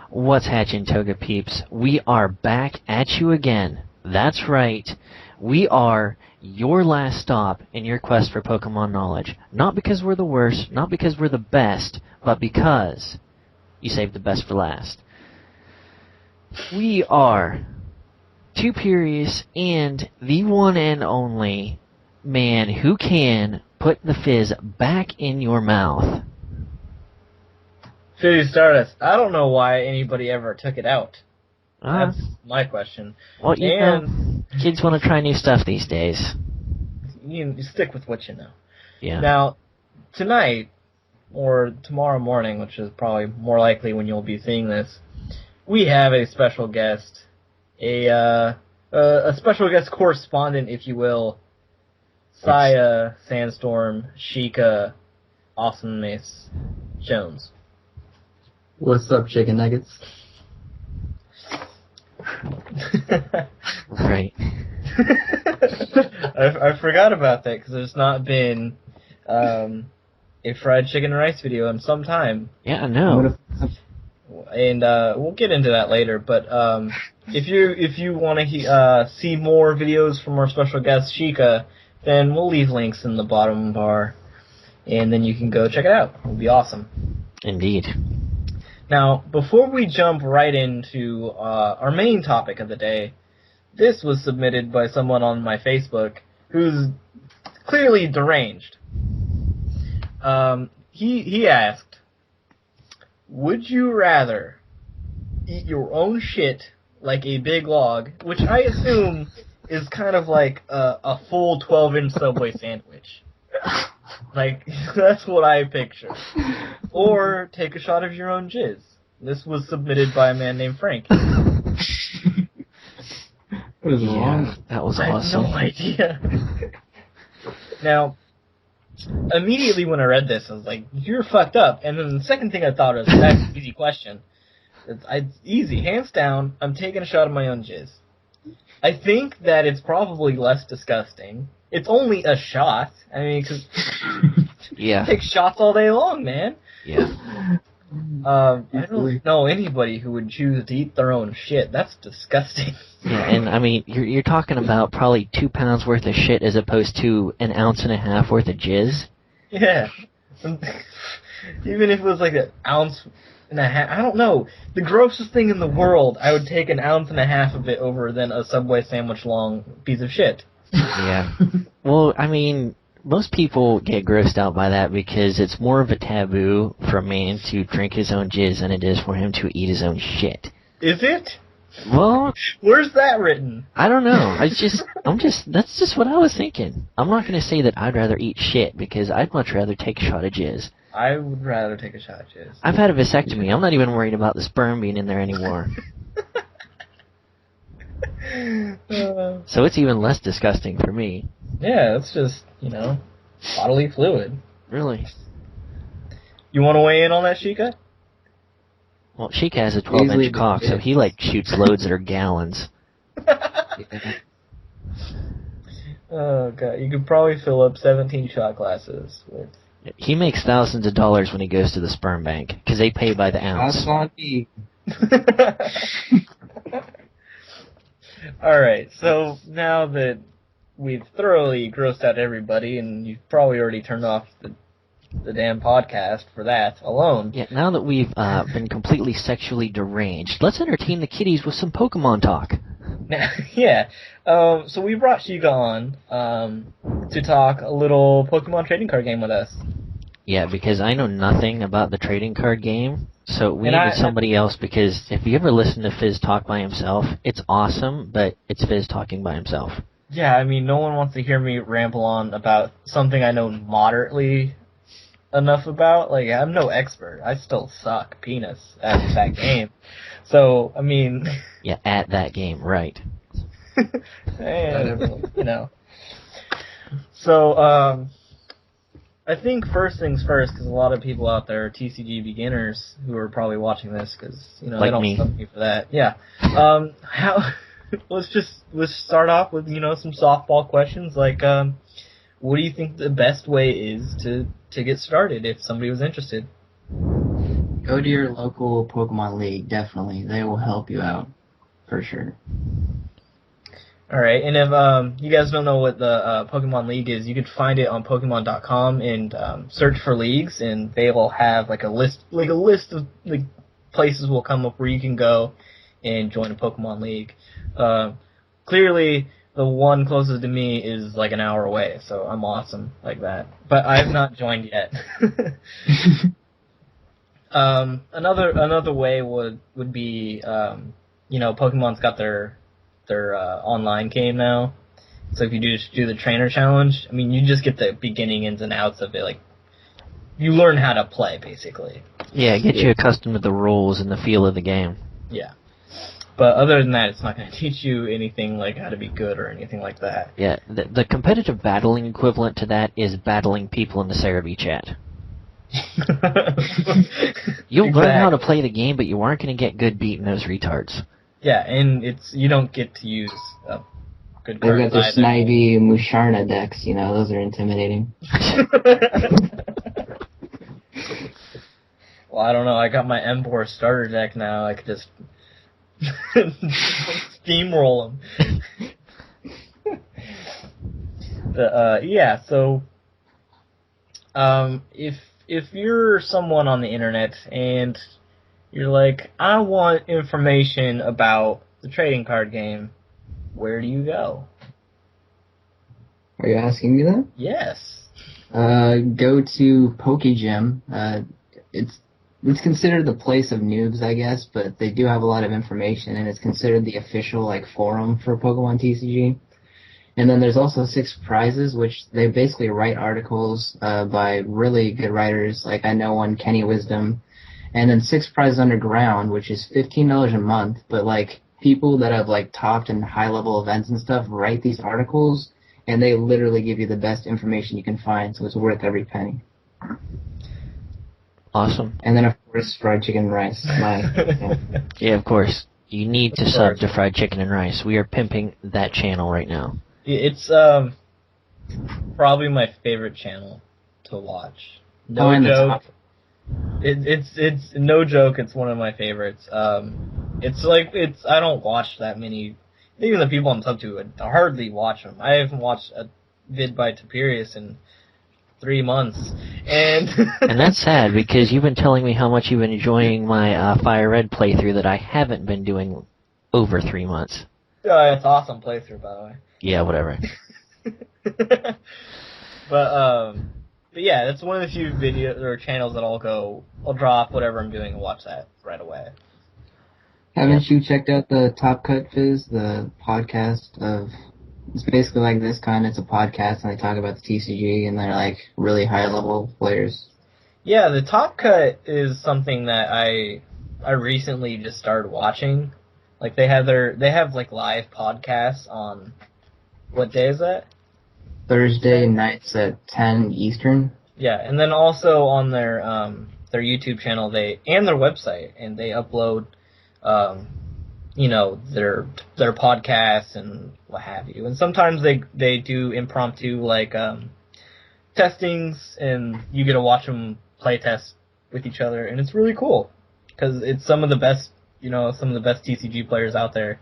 What's hatching, Toga peeps? We are back at you again. That's right. We are your last stop in your quest for Pokemon knowledge. Not because we're the worst, not because we're the best, but because you saved the best for last. We are Two Purious and the one and only man who can put the fizz back in your mouth. Fizzy Stardust. I don't know why anybody ever took it out. That's my question. Well, you know, kids want to try new stuff these days. You stick with what you know. Yeah. Now, tonight, or tomorrow morning, which is probably more likely when you'll be seeing this, we have a special guest. A special guest correspondent, if you will. Saya, Sandstorm, Shika, Awesomeness, Jones. What's up, chicken nuggets? Right. I forgot about that because there's not been a fried chicken and rice video in some time. Yeah, I know. And we'll get into that later. But if you want to see more videos from our special guest Shika, then we'll leave links in the bottom bar, and then you can go check it out. It'll be awesome. Indeed. Now, before we jump right into our main topic of the day, this was submitted by someone on my Facebook who's clearly deranged. He asked, would you rather eat your own shit like a big log, which I assume is kind of like a full 12-inch Subway sandwich. Like, that's what I picture. Or take a shot of your own jizz. This was submitted by a man named Frank. What is wrong? That was awesome. I have no idea. Now, immediately when I read this, I was like, you're fucked up. And then the second thing I thought was, that's an easy question. It's easy. Hands down, I'm taking a shot of my own jizz. I think that it's probably less disgusting. It's only a shot. I mean, because yeah, take shots all day long, man. Yeah. I don't know anybody who would choose to eat their own shit. That's disgusting. Yeah, and I mean, you're talking about probably 2 pounds worth of shit as opposed to an ounce and a half worth of jizz. Yeah. Even if it was like an ounce and a half, I don't know. The grossest thing in the world, I would take an ounce and a half of it over than a Subway sandwich long piece of shit. Yeah. Well, I mean, most people get grossed out by that because it's more of a taboo for a man to drink his own jizz than it is for him to eat his own shit. Is it? Well, where's that written? I don't know. That's just what I was thinking. I'm not going to say that I'd rather eat shit because I'd much rather take a shot of jizz. I would rather take a shot of jizz. I've had a vasectomy. I'm not even worried about the sperm being in there anymore. So it's even less disgusting for me. Yeah, it's just, bodily fluid. Really? You want to weigh in on that, Shika? Well, Shika has a 12-inch cock, so he, shoots loads that are gallons. Oh, God. You could probably fill up 17 shot glasses with... He makes thousands of dollars when he goes to the sperm bank, because they pay by the ounce. That's on me. Alright, so now that we've thoroughly grossed out everybody, and you've probably already turned off the damn podcast for that alone. Yeah, now that we've been completely sexually deranged, let's entertain the kiddies with some Pokemon talk. Yeah, so we brought Shika on to talk a little Pokemon trading card game with us. Yeah, because I know nothing about the trading card game, so we needed somebody else, because if you ever listen to Fizz talk by himself, it's awesome, but it's Fizz talking by himself. Yeah, I mean, no one wants to hear me ramble on about something I know moderately enough about. Like, I'm no expert. I still suck penis at that game. So, I mean... Yeah, at that game, right. And, So, I think first things first, because a lot of people out there are TCG beginners who are probably watching this, because, they don't sub me for that. Yeah. Let's start off with, some softball questions, like, what do you think the best way is to get started if somebody was interested? Go to your local Pokemon League, definitely. They will help you out, for sure. Alright, and if you guys don't know what the Pokemon League is, you could find it on Pokemon.com and search for leagues, and they will have like a list of like places will come up where you can go and join a Pokemon League. Clearly, the one closest to me is like an hour away, so I'm awesome like that. But I have not joined yet. Another way would be Pokemon's got their online game now. So if you do the trainer challenge, I mean, you just get the beginning ins and outs of it. Like, you learn how to play, basically. Yeah, get you accustomed to the rules and the feel of the game. Yeah. But other than that, it's not going to teach you anything like how to be good or anything like that. Yeah, the competitive battling equivalent to that is battling people in the Cerebi chat. You'll learn how to play the game, but you aren't going to get good beating those retards. Yeah, and you don't get to use good cards. They've got their Snivy and Musharna decks, those are intimidating. Well, I don't know, I got my Emboar starter deck now, I could just steamroll them. So if you're someone on the internet and you're like, I want information about the trading card game, where do you go? Are you asking me that? Yes. Go to Pokegym. It's considered the place of noobs, I guess, but they do have a lot of information, and it's considered the official forum for Pokemon TCG. And then there's also Sixprizes, which they basically write articles by really good writers. Like I know one, Kenny Wisdom. And then Sixprizes Underground, which is $15 a month, but people that have topped in high level events and stuff write these articles, and they literally give you the best information you can find, so it's worth every penny. Awesome. And then of course fried chicken and rice. Yeah, of course. You need to sub to Fried Chicken and Rice. We are pimping that channel right now. It's probably my favorite channel to watch. No joke. It's no joke. It's one of my favorites. I don't watch that many. Even the people I'm sub to, I hardly watch them. I haven't watched a vid by Tiberius in 3 months, and and that's sad because you've been telling me how much you've been enjoying my Fire Red playthrough that I haven't been doing over 3 months. Yeah, it's awesome playthrough, by the way. Yeah, whatever. But yeah, that's one of the few videos or channels that I'll drop whatever I'm doing and watch that right away. Haven't you checked out the Top Cut Fizz, the podcast of? It's basically like this kind. It's a podcast, and they talk about the TCG, and they're really high level players. Yeah, the Top Cut is something that I recently just started watching. They have live podcasts on, what day is that? Thursday nights at 10 Eastern. Yeah, and then also on their YouTube channel and their website, and they upload their podcasts and what have you. And sometimes they do impromptu testings, and you get to watch them play test with each other, and it's really cool because it's some of the best TCG players out there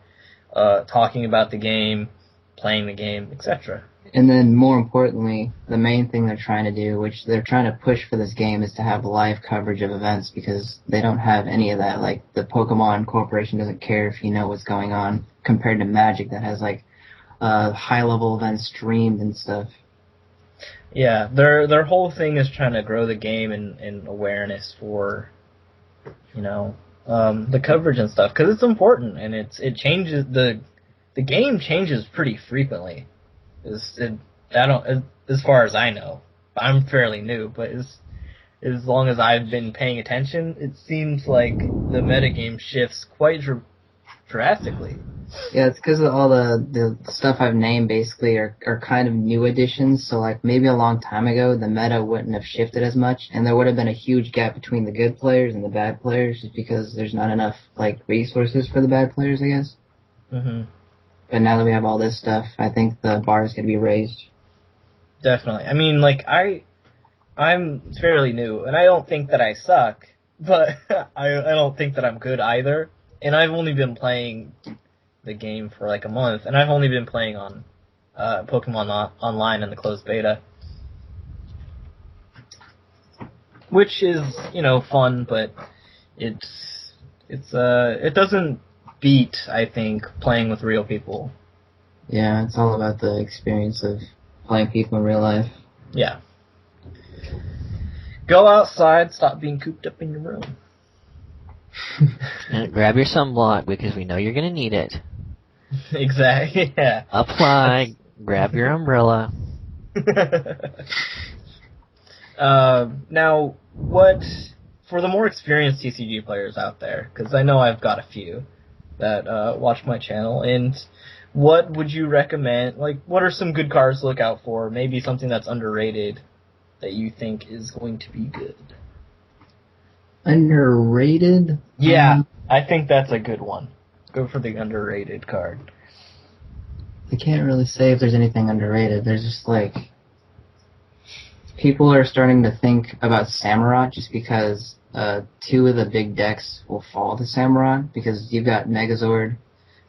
talking about the game, playing the game, etc. And then, more importantly, the main thing they're trying to do, which they're trying to push for this game, is to have live coverage of events, because they don't have any of that. The Pokemon Corporation doesn't care if you know what's going on, compared to Magic that has, high-level events streamed and stuff. Yeah, their whole thing is trying to grow the game and awareness for, the coverage and stuff, because it's important, and it changes, the game changes pretty frequently. As far as I know, I'm fairly new, but as long as I've been paying attention, it seems like the metagame shifts quite drastically. Yeah, it's because of all the stuff I've named basically are kind of new additions, so maybe a long time ago the meta wouldn't have shifted as much, and there would have been a huge gap between the good players and the bad players, just because there's not enough resources for the bad players, I guess. Mm-hmm. But now that we have all this stuff, I think the bar is going to be raised. Definitely. I mean, I'm fairly new, and I don't think that I suck, but I don't think that I'm good either. And I've only been playing the game for like a month, and I've only been playing on Pokemon Online in the closed beta, which is fun, but it doesn't beat, I think, playing with real people. Yeah, it's all about the experience of playing people in real life. Yeah. Go outside, stop being cooped up in your room. And grab your sunblock because we know you're going to need it. Exactly, yeah. Apply, grab your umbrella. Now, for the more experienced TCG players out there, because I know I've got a few that watch my channel, and what would you recommend? Like, what are some good cards to look out for? Maybe something that's underrated that you think is going to be good. Underrated? Yeah, I think that's a good one. Go for the underrated card. I can't really say if there's anything underrated. There's just like... People are starting to think about Samurott just because two of the big decks will fall to Samurott, because you've got Megazord,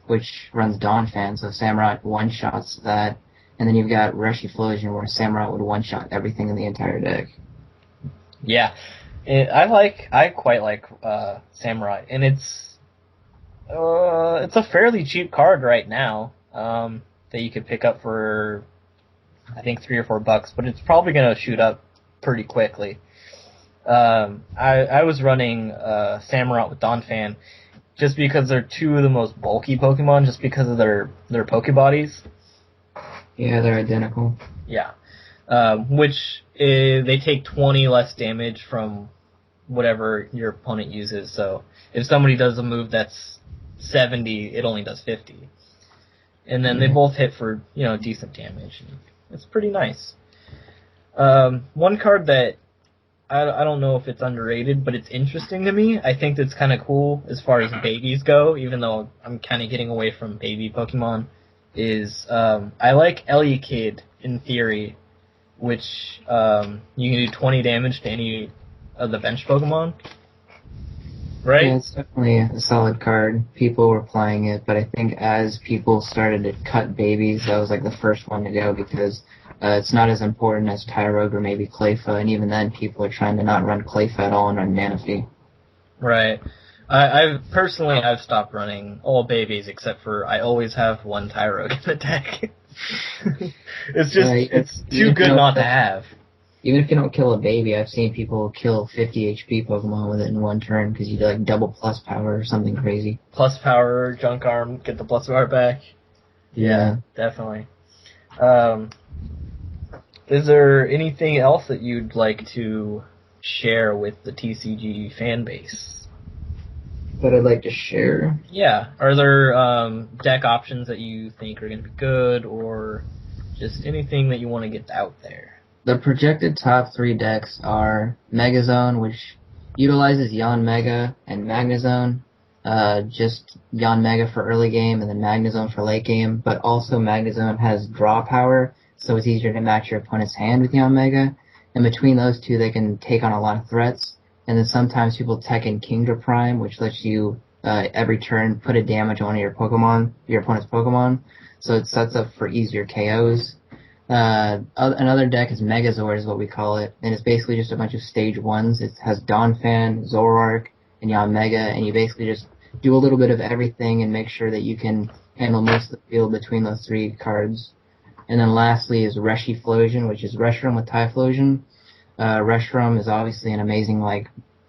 which runs Donphan, so Samurott one-shots that, and then you've got Reshiflosion, where Samurott would one-shot everything in the entire deck. Yeah, I quite like Samurott, and it's a fairly cheap card right now that you could pick up for, I think, $3 or $4, but it's probably going to shoot up pretty quickly. I was running Samurott with Donphan just because they're two of the most bulky Pokemon, just because of their Pokebodies. Yeah, they're identical. Yeah. Which they take 20 less damage from whatever your opponent uses. So if somebody does a move that's 70, it only does 50. And then they both hit for, decent damage. It's pretty nice. One card that I don't know if it's underrated, but it's interesting to me. I think that's kind of cool as far as babies go, even though I'm kind of getting away from baby Pokemon, is I like Eliakid in theory, which you can do 20 damage to any of the bench Pokemon. Right? Yeah, it's definitely a solid card. People were playing it, but I think as people started to cut babies, that was like the first one to go, because it's not as important as Tyrogue or maybe Clayfa, and even then people are trying to not run Clayfa at all and run Manaphy. Right. I've stopped running all babies, except for I always have one Tyrogue in the deck. It's just, it's too good not to have. Even if you don't kill a baby, I've seen people kill 50 HP Pokemon with it in one turn, because you do like double plus power or something crazy. Plus power, junk arm, get the plus power back. Yeah, definitely. Is there anything else that you'd like to share with the TCG fan base? That I'd like to share? Yeah. Are there deck options that you think are going to be good, or just anything that you want to get out there? The projected top 3 decks are Megazone, which utilizes Yanmega and Magnezone. Just Yanmega for early game and then Magnezone for late game, but also Magnezone has draw power, so it's easier to match your opponent's hand with Yanmega. And between those two, they can take on a lot of threats. And then sometimes people tech in Kingdra Prime, which lets you every turn put a damage on your opponent's Pokemon. So it sets up for easier KOs. Another deck is Megazord, is what we call it, and it's basically just a bunch of stage 1s. It has Donphan, Zoroark, and Yanmega, and you basically just do a little bit of everything and make sure that you can handle most of the field between those 3 cards. And then lastly is Reshiflosion, which is Reshiram with Typhlosion. Reshiram is obviously an amazing,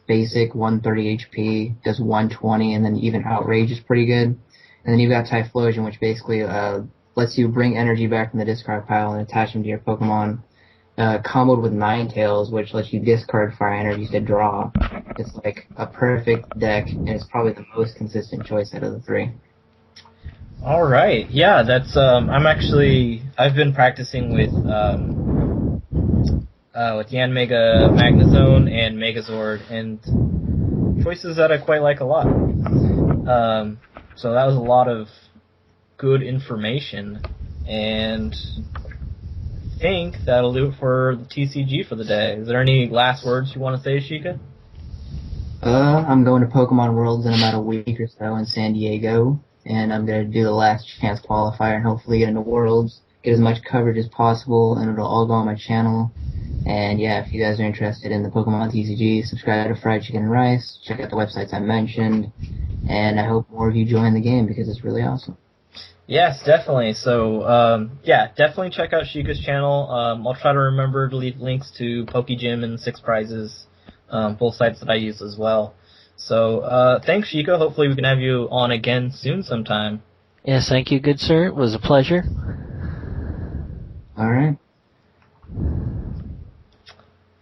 basic 130 HP, does 120, and then even Outrage is pretty good. And then you've got Typhlosion, which basically lets you bring energy back from the discard pile and attach them to your Pokemon. Comboed with Ninetales, which lets you discard fire energy to draw. It's like a perfect deck, and it's probably the most consistent choice out of the 3. All right, yeah, that's I've been practicing with Yanmega, Magnezone, and Megazord, and choices that I quite like a lot. So that was a lot of good information, and I think that'll do it for the TCG for the day. Is there any last words you want to say, Shika? I'm going to Pokemon Worlds in about a week or so in San Diego, and I'm going to do the last chance qualifier and hopefully get into Worlds, get as much coverage as possible, and it'll all go on my channel. And yeah, if you guys are interested in the Pokemon TCG, subscribe to Fried Chicken and Rice, check out the websites I mentioned, and I hope more of you join the game because it's really awesome. Yes, definitely. So, yeah, definitely check out Shika's channel. I'll try to remember to leave links to Pokegym and Sixprizes, both sites that I use as well. So, thanks, Shika. Hopefully we can have you on again soon sometime. Yes, thank you, good sir. It was a pleasure. All right.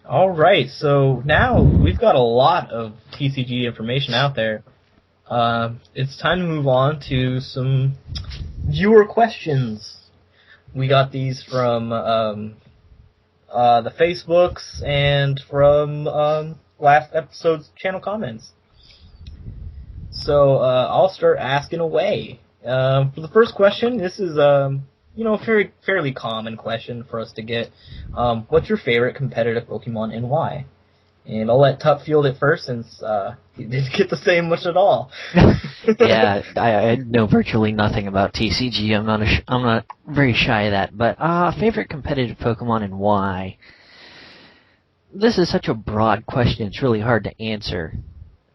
All right, so now we've got a lot of TCG information out there. It's time to move on to some viewer questions. We got these from the Facebooks and from last episode's channel comments. So I'll start asking away. For the first question, this is a fairly common question for us to get. What's your favorite competitive Pokemon and why? And I'll let Tup field it first since he didn't get to say much at all. Yeah, I know virtually nothing about TCG. I'm not very shy of that. But favorite competitive Pokemon and why? This is such a broad question. It's really hard to answer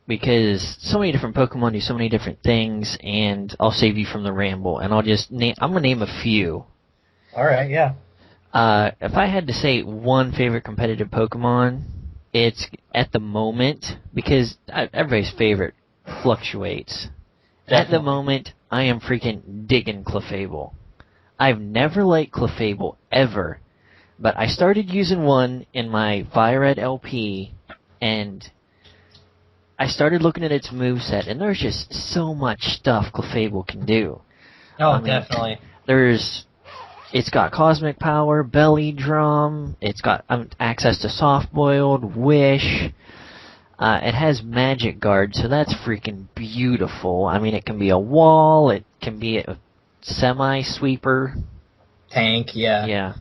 because so many different Pokemon do so many different things. And I'll save you from the ramble. And I'll just I'm gonna name a few. All right, yeah. If I had to say one favorite competitive Pokemon, it's at the moment, because everybody's favorite fluctuates. Definitely. At the moment, I am freaking digging Clefable. I've never liked Clefable, ever, but I started using one in my Fire Red LP, and I started looking at its moveset, and there's just so much stuff Clefable can do. Oh, definitely. It's got Cosmic Power, Belly Drum, it's got access to Soft Boiled, Wish, it has Magic Guard, so that's freaking beautiful. I mean, it can be a wall, it can be a semi-sweeper. Tank, yeah. Yeah.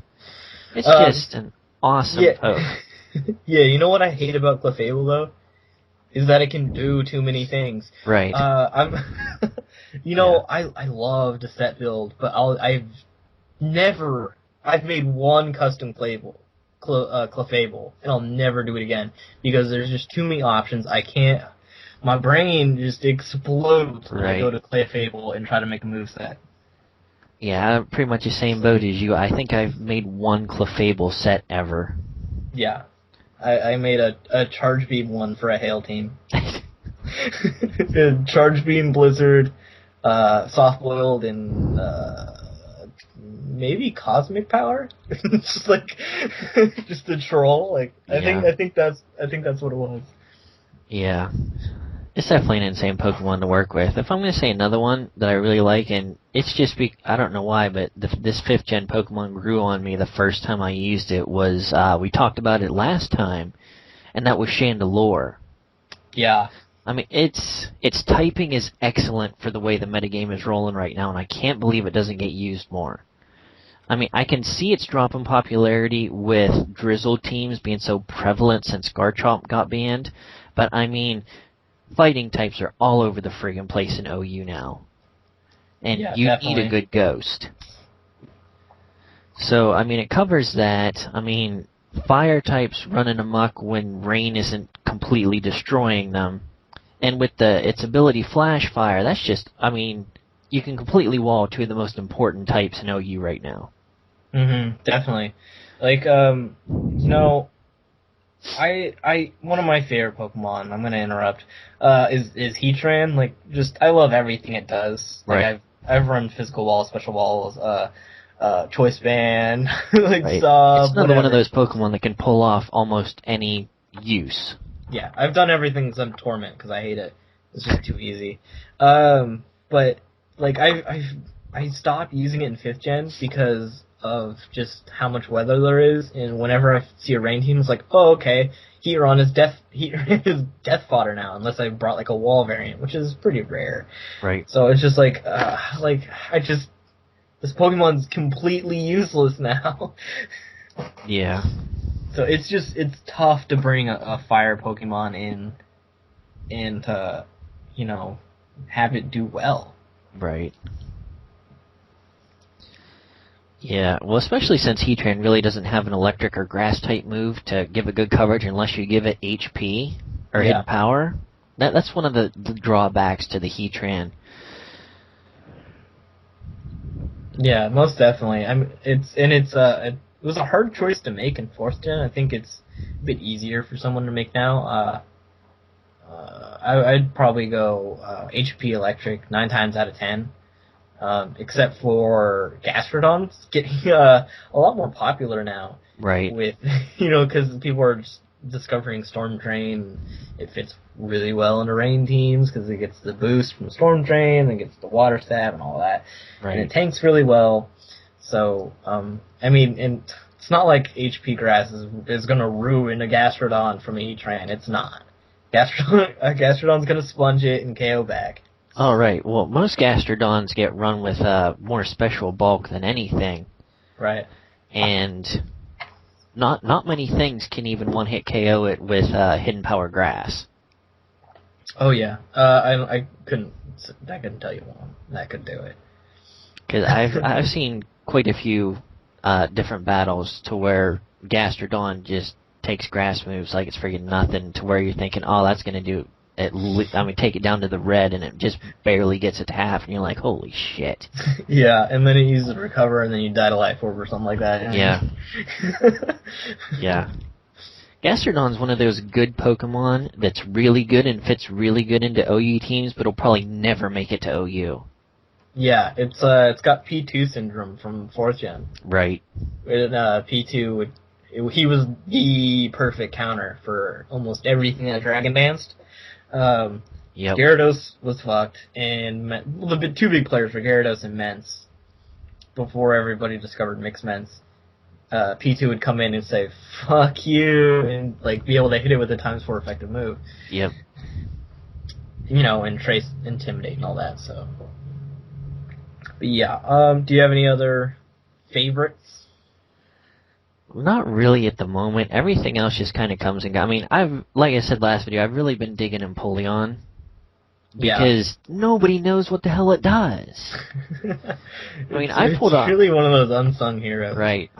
It's just an awesome poke. Yeah, you know what I hate about Clefable, though? Is that it can do too many things. Right. I love to set build, but I've made one custom Clefable, and I'll never do it again, because there's just too many options. My brain just explodes when I go to Clefable and try to make a moveset. Yeah, I'm pretty much the same boat as you. I think I've made one Clefable set ever. Yeah. I made a Charge Beam one for a Hail team. Charge Beam, Blizzard, Soft Boiled, and maybe Cosmic Power. Just just a troll. I think that's what it was. Yeah, it's definitely an insane Pokemon to work with. If I'm going to say another one that I really like, and it's just I don't know why, but this 5th gen Pokemon grew on me the first time I used it was, we talked about it last time, and that was Chandelure. Yeah. I mean, its typing is excellent for the way the metagame is rolling right now, and I can't believe it doesn't get used more. I mean, I can see it's dropping popularity with Drizzle teams being so prevalent since Garchomp got banned, but I mean, fighting types are all over the friggin' place in OU now. And you definitely need a good ghost. So, I mean, it covers that. I mean, fire types running amok when rain isn't completely destroying them. And with its ability Flash Fire, that's just, I mean, you can completely wall two of the most important types in OU right now. Definitely. One of my favorite Pokemon, I'm gonna interrupt, is Heatran. I love everything it does. Right. I've run physical walls, special walls, choice band, Right. It's another whatever. one of those Pokemon that can pull off almost any use. Yeah, I've done everything except Torment because I hate it. It's just too easy. But I stopped using it in 5th gen because of just how much weather there is, and whenever I see a rain team, it's like, oh, okay, Heatran is death fodder now, unless I brought a wall variant, which is pretty rare. Right. So it's just this Pokemon's completely useless now. Yeah. So it's tough to bring a fire Pokemon in. and have it do well. Right. Yeah, well, especially since Heatran really doesn't have an electric or grass type move to give it good coverage unless you give it HP or hidden power. That's one of the drawbacks to the Heatran. Yeah, most definitely. It was a hard choice to make in 4th Gen. I think it's a bit easier for someone to make now. I'd probably go HP Electric 9 times out of 10. Except for Gastrodon's getting a lot more popular now. Right. With because people are just discovering Storm Drain. It fits really well into rain teams because it gets the boost from Storm Drain, and gets the Water Stab and all that. Right. And it tanks really well. So and it's not like HP Grass is going to ruin a Gastrodon from a Heatran. It's not. Gastrodon's going to sponge it and KO back. Oh, right. Well, most Gastrodons get run with more special bulk than anything. Right. And not many things can even one-hit KO it with Hidden Power Grass. Oh, yeah. I couldn't tell you one that could do it. Because I've seen quite a few different battles to where Gastrodon just takes grass moves like it's freaking nothing, to where you're thinking, oh, that's going to do take it down to the red, and it just barely gets it to half, and you're like, holy shit. Yeah, and then it uses Recover, and then you die to Life Orb or something like that. Yeah. Yeah. Gastrodon's one of those good Pokemon that's really good and fits really good into OU teams, but it'll probably never make it to OU. Yeah, it's got P2 syndrome from 4th Gen. Right. And P2 he was the perfect counter for almost everything that Dragon Danced. Yep. Gyarados was fucked, and the two big players were Gyarados and Mence. Before everybody discovered Mixed Mence, P2 would come in and say, fuck you, and be able to hit it with a ×4 effective move. Yep. And Trace, Intimidate, and all that, so. But yeah, do you have any other favorites? Not really at the moment. Everything else just kind of comes and goes. I mean, like I said last video, I've really been digging Empoleon. Because nobody knows what the hell it does. I pulled off... It's really one of those unsung heroes. Right.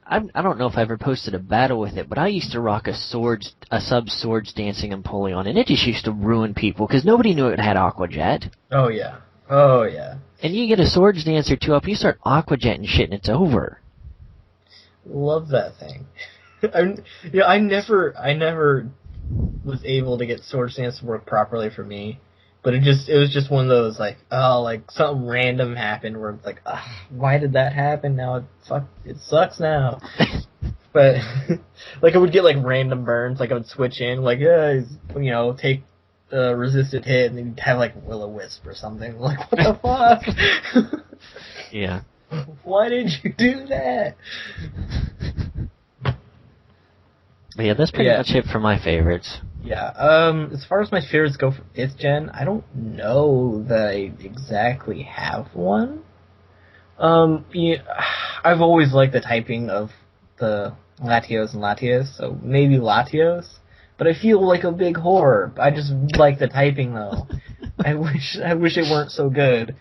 I don't know if I ever posted a battle with it, but I used to rock a sub-Swords Dancing Empoleon, and it just used to ruin people, because nobody knew it had Aqua Jet. Oh, yeah. Oh, yeah. And you get a Swords Dancer 2-up, you start Aqua Jet and shit, and it's over. Love that thing. I never was able to get Swords Dance to work properly for me, but it was just one of those something random happened where it's like, why did that happen? Now it sucks now. But I would get random burns, I would switch in, take the resisted hit, and then you'd have Will-O-Wisp or something. What the fuck? Yeah. Why did you do that? But yeah, that's pretty much it for my favorites. Yeah, as far as my favorites go for 5th Gen, I don't know that I exactly have one. I've always liked the typing of the Latios and Latios, so maybe Latios. But I feel like a big whore. I just like the typing, though. I wish it weren't so good.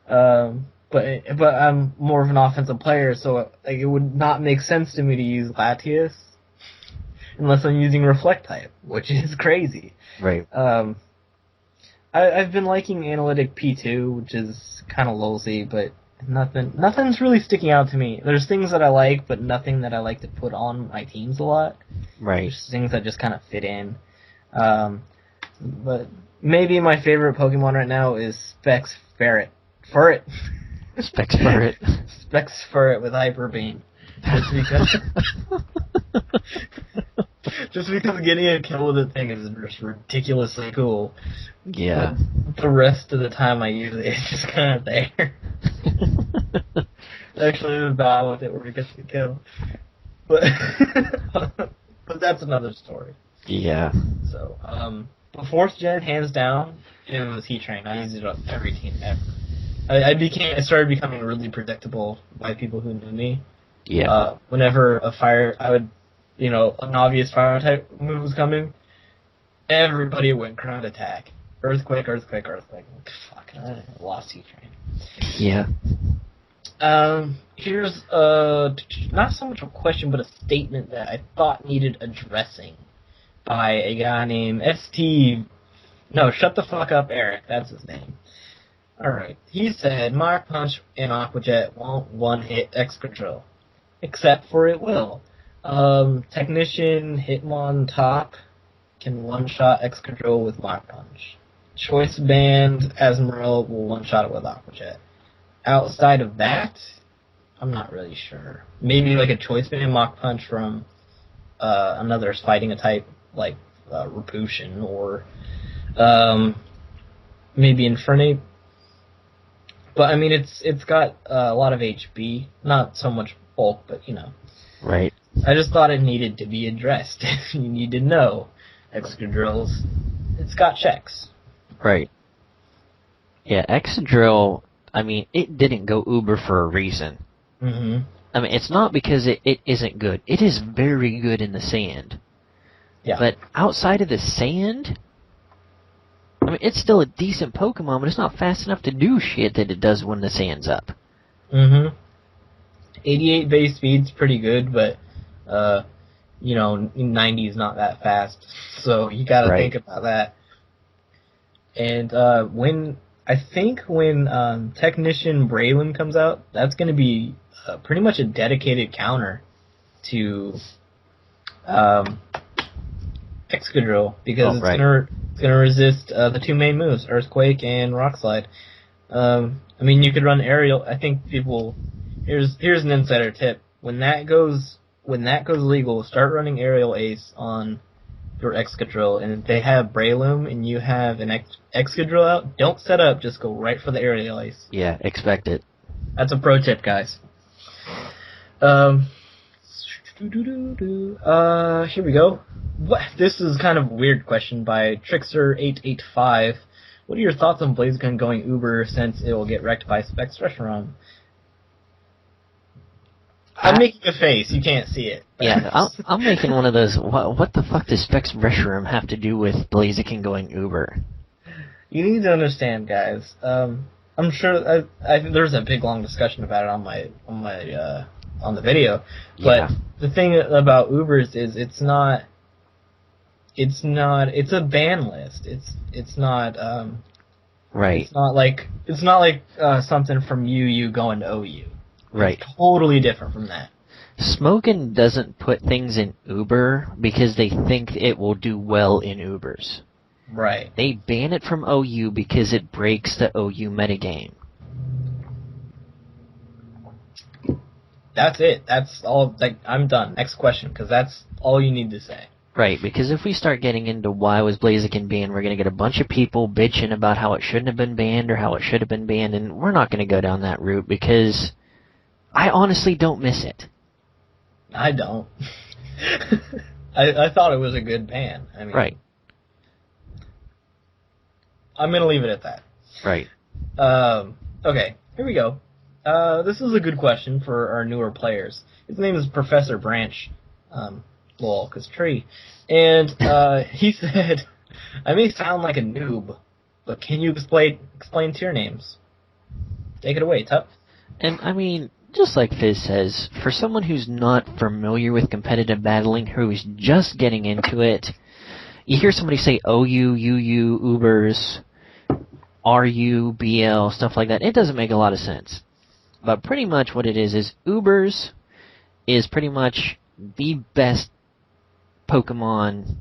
But I'm more of an offensive player, so it would not make sense to me to use Latios unless I'm using Reflect type, which is crazy. Right. I've been liking Analytic P2, which is kind of lolsy, but nothing's really sticking out to me. There's things that I like, but nothing that I like to put on my teams a lot. Right. There's things that just kind of fit in. But maybe my favorite Pokemon right now is Specs Ferret. Specs Ferret. Specs Ferret with Hyper Beam. Just because getting a kill with the thing is just ridiculously cool. Yeah. But the rest of the time I use it's just kind of there. Actually, there's a battle with it where it gets the kill. But that's another story. Yeah. So, the 4th Gen, hands down, it was Heatran. I used it on every team ever. I started becoming really predictable by people who knew me. Yeah. Whenever an obvious fire type move was coming, Everybody went ground attack. Earthquake. Fuck, I lost C-Train. Yeah. Here's not so much a question, but a statement that I thought needed addressing by a guy named ST. No, shut the fuck up, Eric. That's his name. Alright. He said, Mark Punch and Aqua Jet won't one-hit Excadrill. Except for it will. Technician Hitmon Top can one-shot Excadrill with Mark Punch. Choice Band Azumarill will one-shot it with Aqua Jet. Outside of that, I'm not really sure. Maybe like a Choice Band Mach Punch from another fighting a type like Repulsion or maybe Infernape. But I mean, it's got a lot of HP, not so much bulk, but you know. Right. I just thought it needed to be addressed. You need to know Excadrills. It's got checks. Right. Yeah, Excadrill, I mean, it didn't go Uber for a reason. Mm-hmm. I mean, it's not because it isn't good. It is very good in the sand. Yeah. But outside of the sand, I mean, it's still a decent Pokemon, but it's not fast enough to do shit that it does when the sand's up. Mm-hmm. 88 base speed's pretty good, but, you know, 90 is not that fast. So you gotta think about that. And when Technician Braylon comes out, that's gonna be pretty much a dedicated counter to Excadrill, because it's gonna resist the two main moves, Earthquake and Rock Slide. I mean, you could run Aerial. I think people. Here's an insider tip. When that goes legal, start running Aerial Ace on your Excadrill, and if they have Breloom and you have an Excadrill out, don't set up. Just go right for the Aerial Ace. Yeah, expect it. That's a pro tip, guys. Here we go. This is kind of a weird question by Trickster885. What are your thoughts on Blaziken going Uber since it will get wrecked by Specs Reshiram? I'm making a face. You can't see it. Yeah, I'm making one of those. What the fuck does Specs Reshiram have to do with Blaziken going Uber? You need to understand, guys. I'm sure there's a big long discussion about it on the video. But the thing about Ubers is it's a ban list. It's not right. It's not like something from UU going to OU. Right. It's totally different from that. Smokin' doesn't put things in Uber because they think it will do well in Ubers. Right. They ban it from OU because it breaks the OU metagame. That's it. That's all. Like, I'm done. Next question, because that's all you need to say. Right, because if we start getting into why was Blaziken banned, we're going to get a bunch of people bitching about how it shouldn't have been banned or how it should have been banned, and we're not going to go down that route because I honestly don't miss it. I don't. I thought it was a good ban. I mean, right. I'm going to leave it at that. Right. Okay, here we go. This is a good question for our newer players. His name is Professor Branch, lol, 'cause tree. And he said, I may sound like a noob, but can you explain tier names? Take it away, Tup. And, I mean, just like Fizz says, for someone who's not familiar with competitive battling, who's just getting into it, you hear somebody say OU, UU, Ubers, RU, BL, stuff like that. It doesn't make a lot of sense. But pretty much what it is Ubers is pretty much the best Pokemon,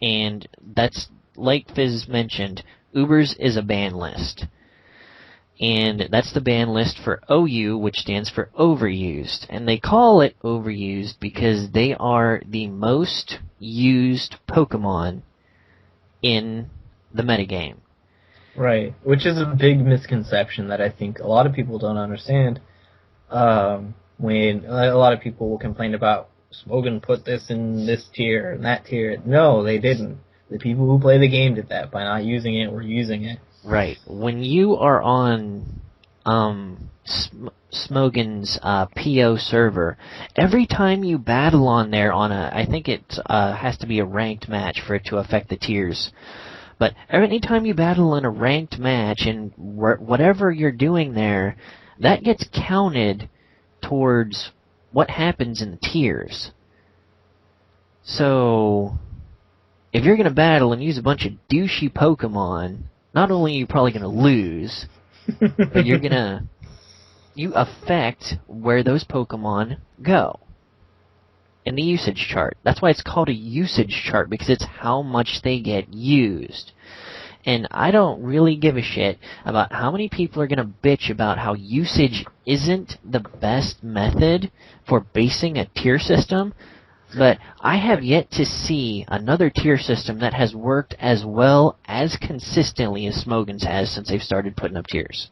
and that's, like Fizz mentioned, Ubers is a ban list. And that's the ban list for OU, which stands for overused. And they call it overused because they are the most used Pokemon in the metagame. Right, which is a big misconception that I think a lot of people don't understand. When a lot of people will complain about Smogan put this in this tier and that tier. No, they didn't. The people who play the game did that. By not using it, were using it. Right. When you are on Smogan's PO server, every time you battle on there on I think it has to be a ranked match for it to affect the tiers. But any time you battle in a ranked match and whatever you're doing there, that gets counted towards what happens in the tiers. So, if you're going to battle and use a bunch of douchey Pokemon, not only are you probably going to lose, but you affect where those Pokemon go in the usage chart. That's why it's called a usage chart, because it's how much they get used. And I don't really give a shit about how many people are going to bitch about how usage isn't the best method for basing a tier system, but I have yet to see another tier system that has worked as well as consistently as Smogan's has since they've started putting up tiers.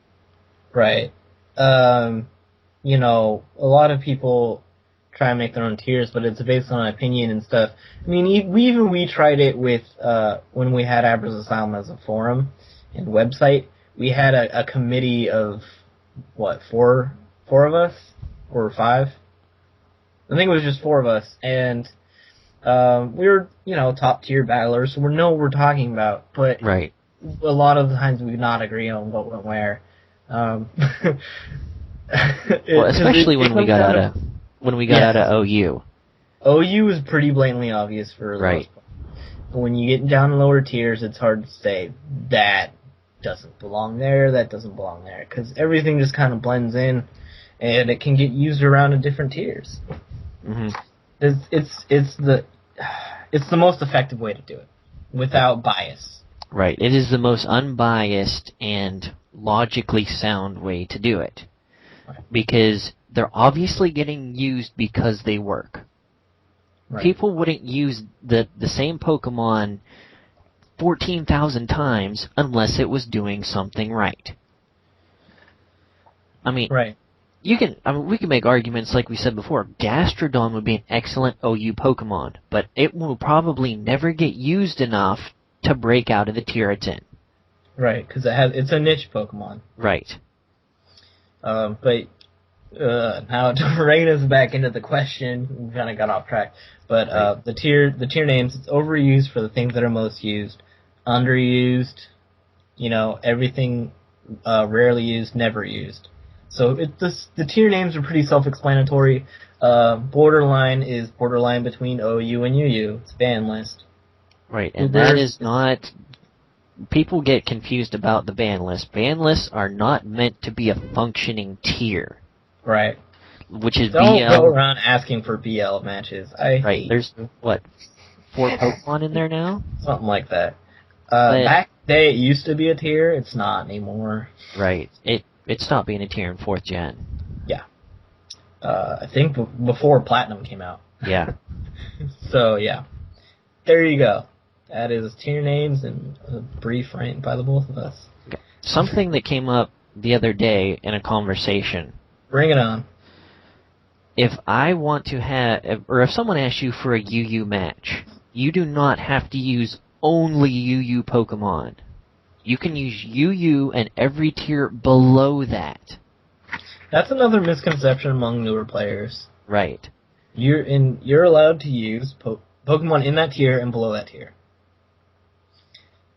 Right. You know, a lot of people try and make their own tiers, but it's based on opinion and stuff. I mean, we tried it with, when we had Abra's Asylum as a forum and website. We had a committee of, four of us? Or 5? I think it was just 4 of us, and we were, top tier battlers, so we know what we're talking about, but right. A lot of the times we would not agree on what went where. Well, especially when we got out of OU. OU is pretty blatantly obvious for the most part. But when you get down to lower tiers, it's hard to say that doesn't belong there, that doesn't belong there, because everything just kind of blends in, and it can get used around in different tiers. Mm-hmm. It's the most effective way to do it without bias. Right. It is the most unbiased and logically sound way to do it. Right. Because they're obviously getting used because they work. Right. People wouldn't use the same Pokemon 14,000 times unless it was doing something right. I mean, right. We can make arguments like we said before. Gastrodon would be an excellent OU Pokemon, but it will probably never get used enough to break out of the tier it's in. Right, because it's a niche Pokemon. Right. But now to rein us back into the question, we kind of got off track. But right. the tier names, it's overused for the things that are most used, underused, everything rarely used, never used. So the tier names are pretty self-explanatory. Borderline is borderline between OU and UU. It's ban list. Right, and that is not... People get confused about the ban list. Ban lists are not meant to be a functioning tier. Right. Which is Don't BL... go around asking for BL matches. Right, there's, 4 Pokemon in there now? Something like that. Back in the day, it used to be a tier. It's not anymore. Right. It stopped being a tier in 4th gen. Yeah. I think before Platinum came out. Yeah. So, yeah. There you go. That is tier names and a brief rant by the both of us. Something that came up the other day in a conversation. Bring it on. If I want to have, or if someone asks you for a UU match, you do not have to use only UU Pokemon. You can use UU and every tier below that. That's another misconception among newer players. Right. You're allowed to use Pokemon in that tier and below that tier.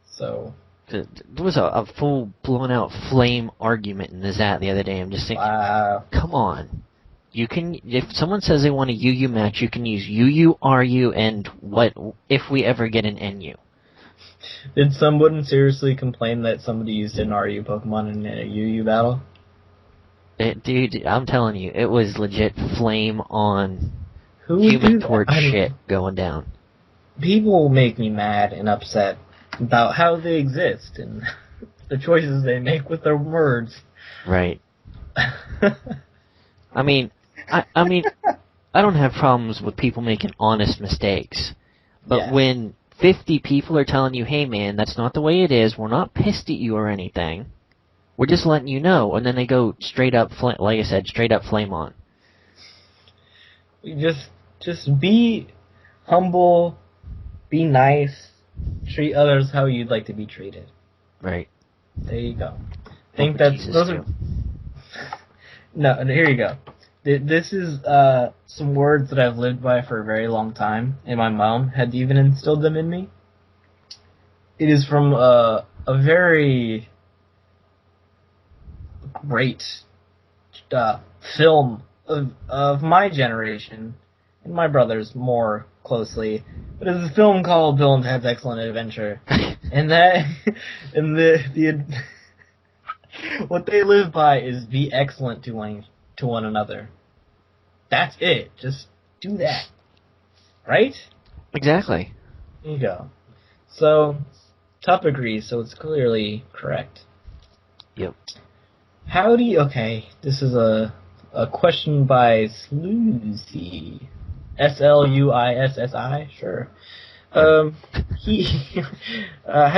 So there was a full blown out flame argument in the Zat the other day. I'm just thinking, wow. Come on. You can, if someone says they want a UU match, you can use UU, RU, and what if we ever get an NU. Did someone seriously complain that somebody used an RU Pokemon in a UU battle? Dude, I'm telling you, it was legit flame on Human Human Torch shit going down. People make me mad and upset about how they exist and the choices they make with their words. Right. I mean, I don't have problems with people making honest mistakes, but when 50 people are telling you, hey man, that's not the way it is, we're not pissed at you or anything, we're just letting you know, and then they go straight up, like I said, straight up flame on. Just be humble, be nice, treat others how you'd like to be treated. Right. There you go. I think those are No, and here you go. This is some words that I've lived by for a very long time, and my mom had even instilled them in me. It is from a very great film of my generation, and my brother's more closely, but it's a film called Bill and Ted's Excellent Adventure, and the what they live by is be excellent to one another. That's it. Just do that. Right? Exactly. There you go. So, Tup agrees, so it's clearly correct. Yep. How do you... Okay, this is a question by Sluisy. Sluissi? Sure. How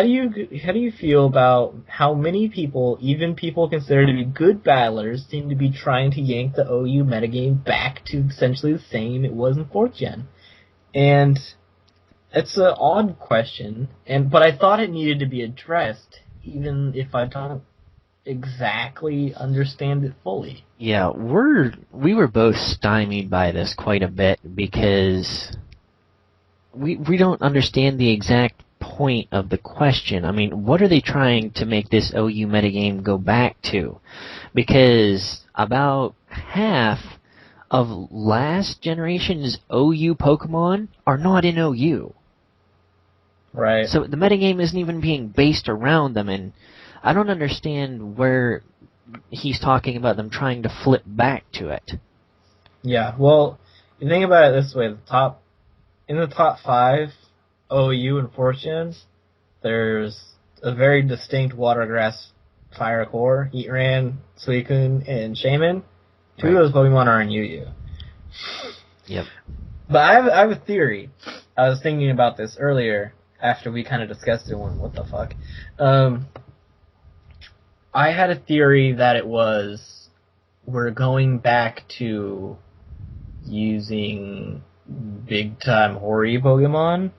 do you feel about how many people, even people considered to be good battlers, seem to be trying to yank the OU metagame back to essentially the same it was in 4th Gen? And it's an odd question, but I thought it needed to be addressed, even if I don't exactly understand it fully. Yeah, we were both stymied by this quite a bit because we don't understand the exact point of the question. I mean, what are they trying to make this OU metagame go back to? Because about half of last generation's OU Pokemon are not in OU. Right. So the metagame isn't even being based around them, and I don't understand where he's talking about them trying to flip back to it. Yeah, well, you think about it this way, in the top 5 OU and 4th Gens, there's a very distinct Watergrass Fire Core, Heatran, Suicune, and Shaman. 2 of those Pokemon are in UU. Yep. But I have a theory. I was thinking about this earlier, after we kind of discussed it, what the fuck. I had a theory that we're going back to using big-time Hori Pokemon.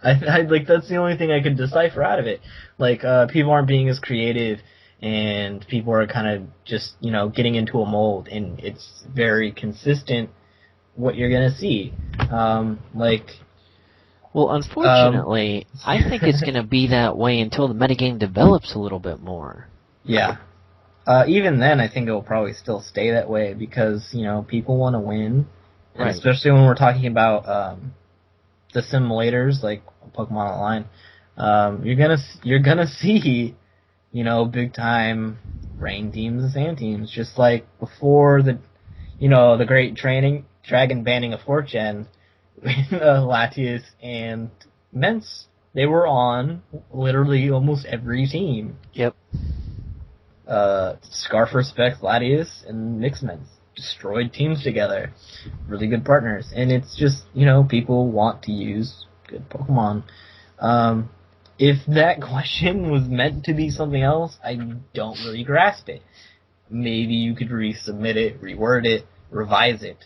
I like, that's the only thing I could decipher out of it. Like, people aren't being as creative, and people are kind of just, getting into a mold, and it's very consistent what you're gonna see. Well, unfortunately, I think it's going to be that way until the metagame develops a little bit more. Yeah. Even then, I think it will probably still stay that way because, people want to win. And right. Especially when we're talking about the simulators, like Pokemon Online, you're gonna see, big time rain teams and sand teams, just like before the great dragon banning of 4th Gen, Latias and Mence, they were on literally almost every team. Yep. Scarfer, Specs, Latias, and Mixments destroyed teams together. Really good partners. And it's just, people want to use good Pokemon. If that question was meant to be something else, I don't really grasp it. Maybe you could resubmit it, reword it, revise it.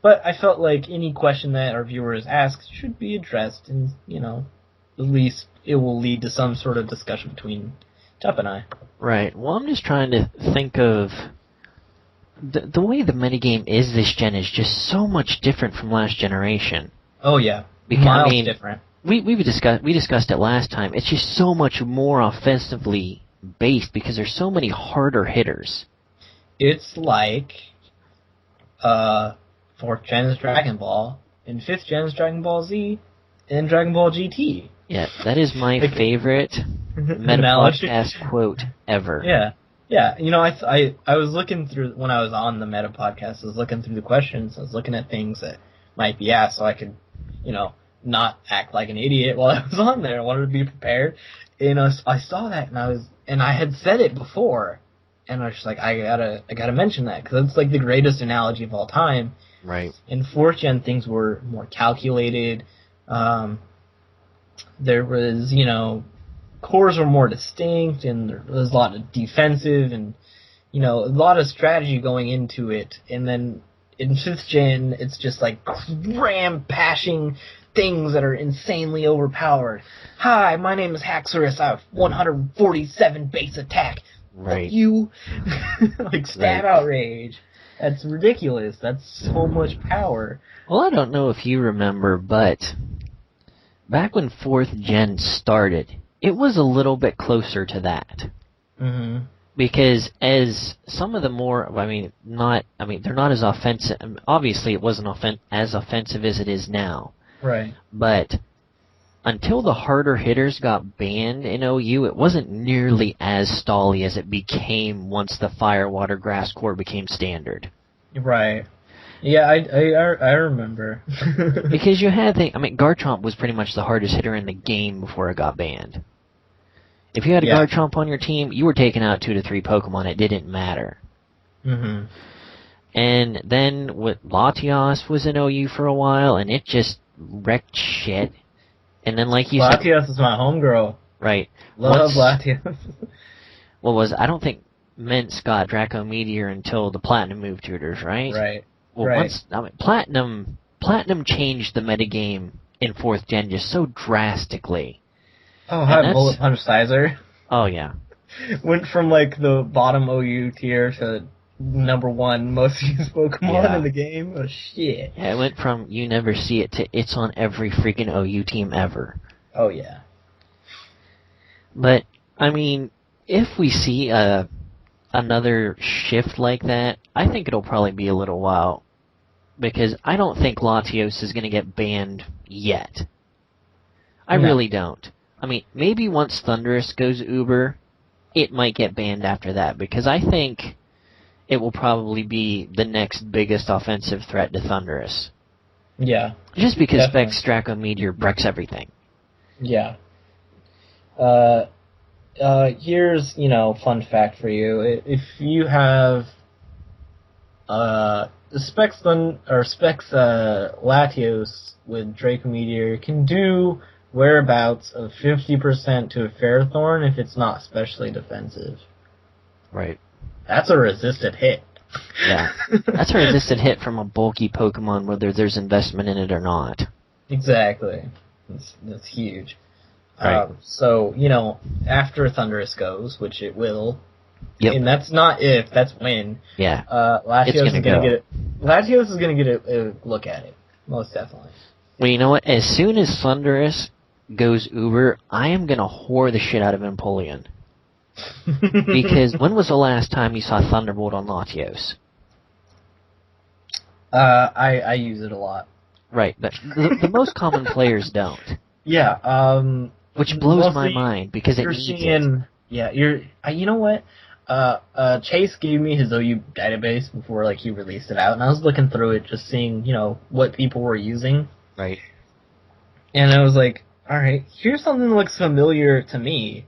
But I felt like any question that our viewers ask should be addressed, and, at least it will lead to some sort of discussion between Tup and I. Right. Well, I'm just trying to think of the way the metagame is this gen is just so much different from last generation. Oh yeah, because, miles different. We discussed it last time. It's just so much more offensively based because there's so many harder hitters. It's like 4th Gen's Dragon Ball, and 5th Gen's Dragon Ball Z, and Dragon Ball GT. Yeah, that is my favorite meta-podcast quote ever. Yeah. Yeah, I was looking through, when I was on the Meta Podcast, I was looking through the questions, I was looking at things that might be asked so I could, not act like an idiot while I was on there. I wanted to be prepared. And I saw that, and I had said it before, and I was just like, I gotta mention that, because it's like the greatest analogy of all time. Right. In 4th Gen, things were more calculated. There was, cores were more distinct, and there was a lot of defensive and, a lot of strategy going into it. And then in 5th Gen, it's just like ram-pashing things that are insanely overpowered. Hi, my name is Haxorus. I have 147 base attack. Right. Fuck you. Like, stab outrage. That's ridiculous. That's so much power. Well, I don't know if you remember, but back when 4th Gen started, it was a little bit closer to that. Mm-hmm. Because as some of the more, they're not as offensive. Obviously, it wasn't as offensive as it is now. Right. But until the harder hitters got banned in OU, it wasn't nearly as stally as it became once the Fire, Water, Grass core became standard. Right. Yeah, I remember. Because you had Garchomp was pretty much the hardest hitter in the game before it got banned. If you had a Garchomp on your team, you were taking out 2 to 3 Pokemon. It didn't matter. Mm-hmm. And then Latios was in OU for a while, and it just wrecked shit. And then, like you said... Latios is my homegirl. Right. Love Latios. I don't think Mintz got Draco Meteor until the Platinum move tutors, right? Right. Well, right. Platinum changed the metagame in 4th Gen just so drastically. Oh, hi, Bullet Punch Sizer. Oh, yeah. Went from, like, the bottom OU tier to number 1 most used Pokemon in the game. Oh, shit. Yeah, it went from you never see it to it's on every freaking OU team ever. Oh, yeah. But, if we see another shift like that, I think it'll probably be a little while. Because I don't think Latios is going to get banned yet. I really don't. Maybe once Thundurus goes Uber, it might get banned after that, because I think it will probably be the next biggest offensive threat to Thundurus. Yeah. Just because Specs Draco Meteor breaks everything. Yeah. Here's, fun fact for you. If you have Specs Latios with Draco Meteor can do whereabouts of 50% to a Ferrothorn if it's not especially defensive. Right. That's a resisted hit. Yeah. That's a resisted hit from a bulky Pokemon, whether there's investment in it or not. Exactly. That's huge. Right. So, after Thundurus goes, which it will, and that's not if, that's when, yeah. Latios is going to get a look at it. Most definitely. Well, you know what? As soon as Thundurus goes Uber, I am going to whore the shit out of Empoleon. Because when was the last time you saw Thunderbolt on Latios? I use it a lot. Right, but the most common players don't. Yeah, which blows my mind, because it needs it. Yeah, you know what? Chase gave me his OU database before, he released it out, and I was looking through it, just seeing, what people were using. Right. And I was like, alright, here's something that looks familiar to me.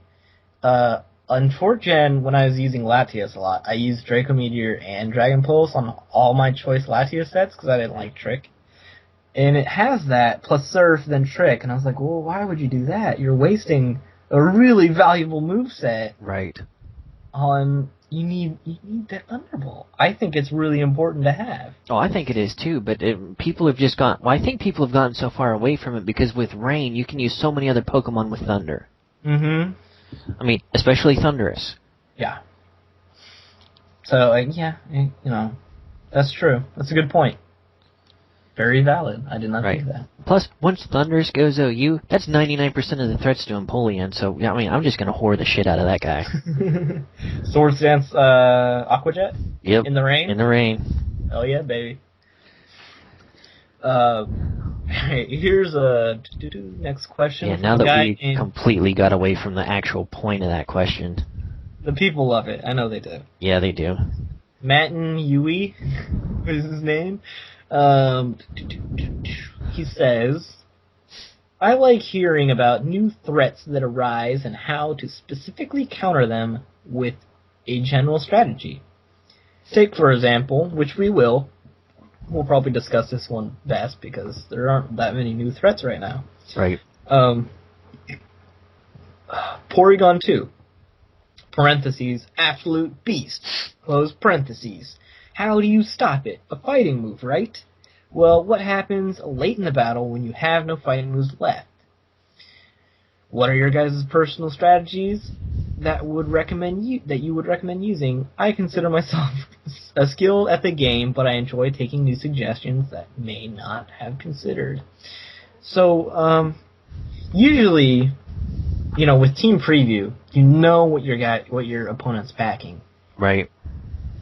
On 4th Gen, when I was using Latios a lot, I used Draco Meteor and Dragon Pulse on all my choice Latios sets, because I didn't like Trick. And it has that, plus Surf, then Trick, and I was like, well, why would you do that? You're wasting a really valuable moveset. Right. You need that Thunderbolt. I think it's really important to have. Oh, I think it is too, but people have just gone... Well, I think people have gotten so far away from it because with Rain, you can use so many other Pokemon with Thunder. Mm-hmm. Especially Thundurus. Yeah. So, that's true. That's a good point. Very valid. I did not think of that. Plus, once Thundurus goes OU, that's 99% of the threats to Empoleon, so, I'm just going to whore the shit out of that guy. Swords Dance Aqua Jet? Yep. In the rain? In the rain. Oh yeah, baby. Here's a next question. Yeah, now that we completely got away from the actual point of that question. The people love it. I know they do. Yeah, they do. Matten Yui is his name. He says, I like hearing about new threats that arise and how to specifically counter them with a general strategy. Take, for example, which we'll probably discuss this one best because there aren't that many new threats right now. Right. Porygon 2, parentheses, absolute beast, close parentheses. How do you stop it? A fighting move, right? Well, what happens late in the battle when you have no fighting moves left? What are your guys' personal strategies? that you would recommend using. I consider myself skilled at the game, but I enjoy taking new suggestions that may not have considered. So, usually, with team preview, you know what your opponent's packing. Right.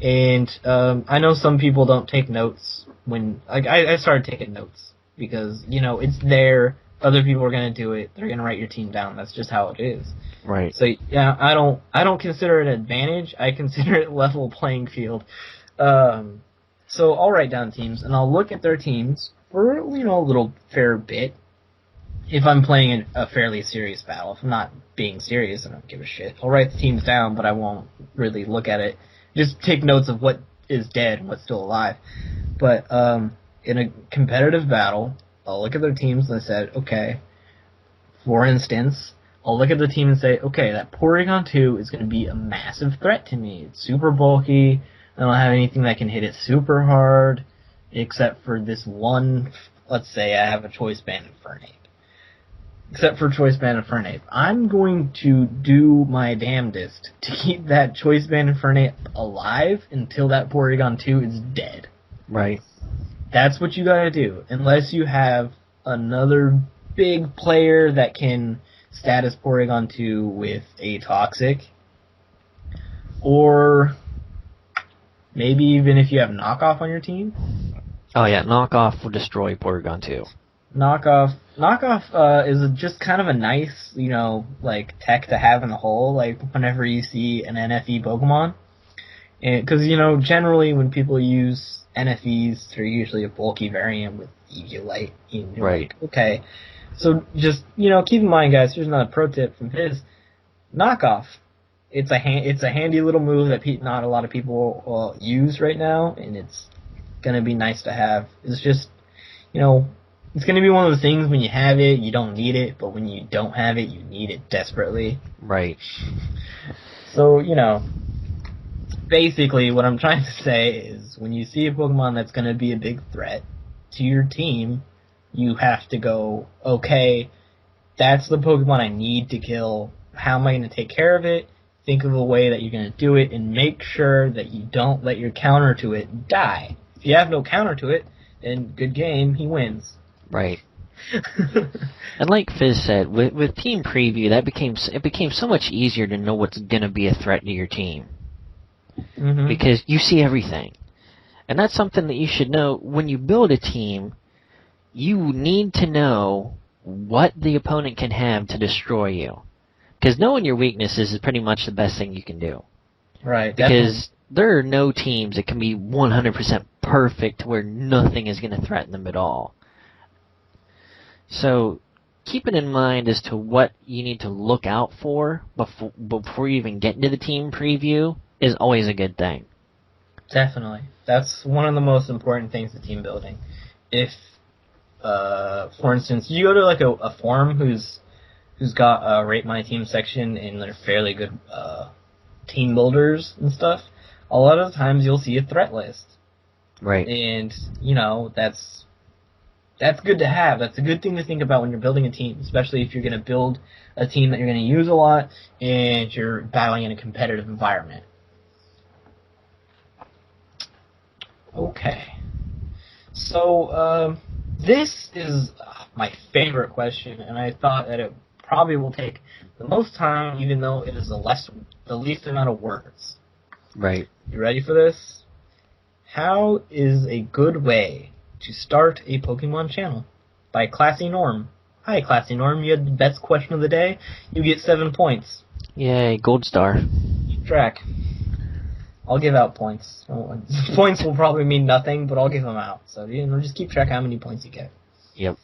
And I know some people don't take notes when I started taking notes because it's there. Other people are gonna do it. They're gonna write your team down. That's just how it is. Right. So yeah, I don't consider it an advantage. I consider it level playing field. So I'll write down teams and I'll look at their teams for a little fair bit. If I'm playing a fairly serious battle, if I'm not being serious, I don't give a shit. I'll write the teams down, but I won't really look at it. Just take notes of what is dead and what's still alive. But in a competitive battle, I'll look at their teams and I said, okay, for instance, I'll look at the team and say, okay, that Porygon 2 is going to be a massive threat to me. It's super bulky. I don't have anything that can hit it super hard, except for this one. Let's say I have a Choice Band and Fernape. Except for Choice Band and Fernape. I'm going to do my damnedest to keep that Choice Band and Fernape alive until that Porygon 2 is dead. Right. That's what you gotta do. Unless you have another big player that can status Porygon 2 with a Toxic. Or maybe even if you have Knockoff on your team. Oh yeah, Knockoff will destroy Porygon 2. Knockoff is just kind of a nice, tech to have in the hole, like whenever you see an NFE Pokemon. Because, generally when people use NFEs, they're usually a bulky variant with Eviolite. Right. Okay. So just, keep in mind, guys, here's another pro tip from Fizz. Knockoff. It's a handy little move that not a lot of people use right now, and it's going to be nice to have. It's just, it's going to be one of those things when you have it, you don't need it, but when you don't have it, you need it desperately. Right. So, basically what I'm trying to say is when you see a Pokemon that's going to be a big threat to your team, you have to go, okay, that's the Pokemon I need to kill. How am I going to take care of it? Think of a way that you're going to do it and make sure that you don't let your counter to it die. If you have no counter to it, then good game, he wins. Right. And like Fizz said, with team preview, it became so much easier to know what's going to be a threat to your team. Mm-hmm. Because you see everything. And that's something that you should know. When you build a team, you need to know what the opponent can have to destroy you. Because knowing your weaknesses is pretty much the best thing you can do. Right. Because there are no teams that can be 100% perfect where nothing is going to threaten them at all. So keep it in mind as to what you need to look out for before you even get into the team preview is always a good thing. Definitely. That's one of the most important things to team building. If, for instance, you go to like a forum who's got a Rate My Team section and they're fairly good team builders and stuff, a lot of the times you'll see a threat list. Right. And, that's good to have. That's a good thing to think about when you're building a team, especially if you're going to build a team that you're going to use a lot and you're battling in a competitive environment. Okay. So, this is my favorite question, and I thought that it probably will take the most time, even though it is the least amount of words. Right. You ready for this? How is a good way to start a Pokemon channel? By Classy Norm. Hi, Classy Norm. You had the best question of the day. You get 7 points. Yay, gold star. Keep track. I'll give out points. Points will probably mean nothing, but I'll give them out. So just keep track how many points you get. Yep.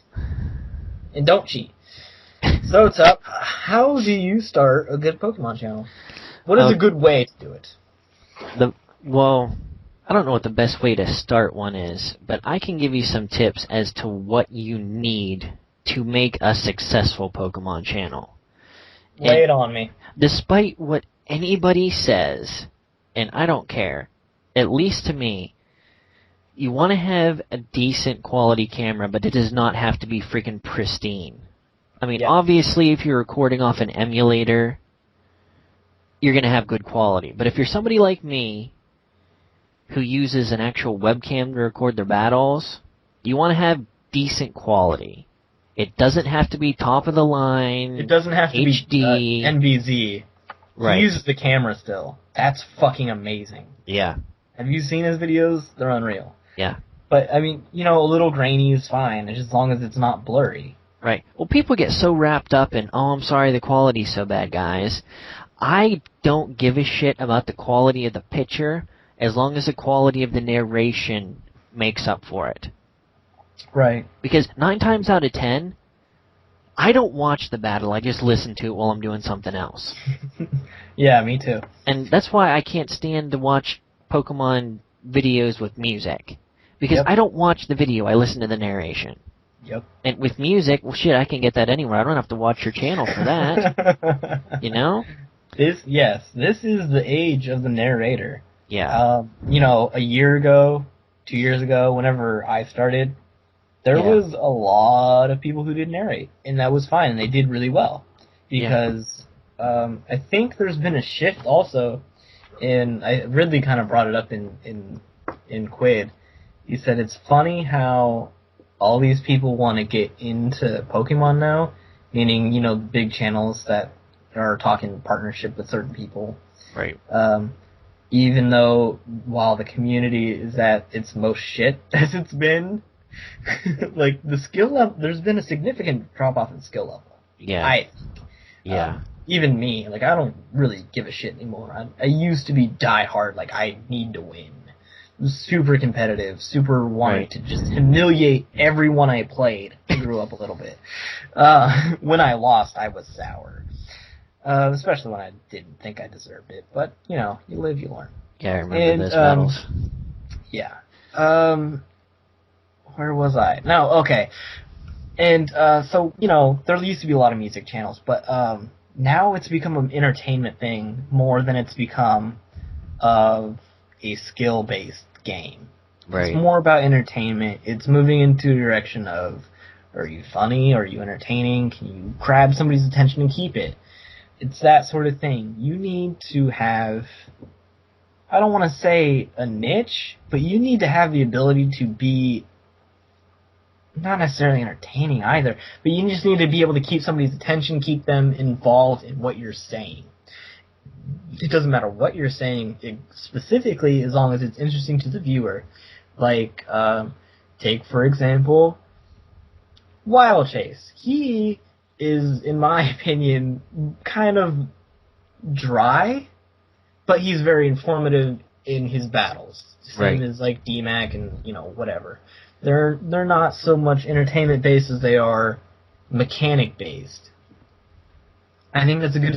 And don't cheat. So, Tup, how do you start a good Pokemon channel? What is a good way to do it? Well, I don't know what the best way to start one is, but I can give you some tips as to what you need to make a successful Pokemon channel. Lay it on me. Despite what anybody says, and I don't care, at least to me, you want to have a decent quality camera, but it does not have to be freaking pristine. I mean, obviously, if you're recording off an emulator, you're going to have good quality. But if you're somebody like me who uses an actual webcam to record their battles, you want to have decent quality. It doesn't have to be top of the line. It doesn't have to HD. be NVZ. Right. He uses the camera still. That's fucking amazing. Yeah. Have you seen his videos? They're unreal. Yeah. But, I mean, you know, a little grainy is fine, as long as it's not blurry. Right. Well, people get so wrapped up in, oh, I'm sorry, the quality's so bad, guys. I don't give a shit about the quality of the picture as long as the quality of the narration makes up for it. Right. Because 9 times out of 10, I don't watch the battle, I just listen to it while I'm doing something else. Yeah, me too. And that's why I can't stand to watch Pokemon videos with music. Because Yep. I don't watch the video, I listen to the narration. Yep. And with music, well shit, I can get that anywhere. I don't have to watch your channel for that. You know? This is the age of the narrator. Yeah. You know, a year ago, 2 years ago, whenever I started, there Yeah. was a lot of people who did narrate, and that was fine, and they did really well. Because I think there's been a shift also, and Ridley kind of brought it up in Quid. He said it's funny how all these people want to get into Pokemon now, meaning, you know, big channels that are talking partnership with certain people. Right. Even though, while the community is at its most shit as it's been, like, the skill level, there's been a significant drop-off in skill level. Yeah. Yeah. Even me, like, I don't really give a shit anymore. I used to be die-hard, like, I need to win. Super competitive, super wanted Right. to just humiliate everyone I played. I grew up a little bit. When I lost, I was sour. Especially when I didn't think I deserved it. But, you know, you live, you learn. Yeah, I remember those battles. Yeah. Where was I? No, okay. And, so, you know, there used to be a lot of music channels, but, now it's become an entertainment thing more than it's become of a skill-based game. Right. It's more about entertainment. It's moving into a direction of, are you funny? Are you entertaining? Can you grab somebody's attention and keep it? It's that sort of thing. You need to have, I don't want to say a niche, but you need to have the ability to be not necessarily entertaining either, but you just need to be able to keep somebody's attention, keep them involved in what you're saying. It doesn't matter what you're saying specifically, as long as it's interesting to the viewer. Like, take, for example, Wild Chase. He is, in my opinion, kind of dry, but he's very informative in his battles. Same as, like, DMAC and, you know, whatever. They're not so much entertainment-based as they are mechanic-based. I think that's a good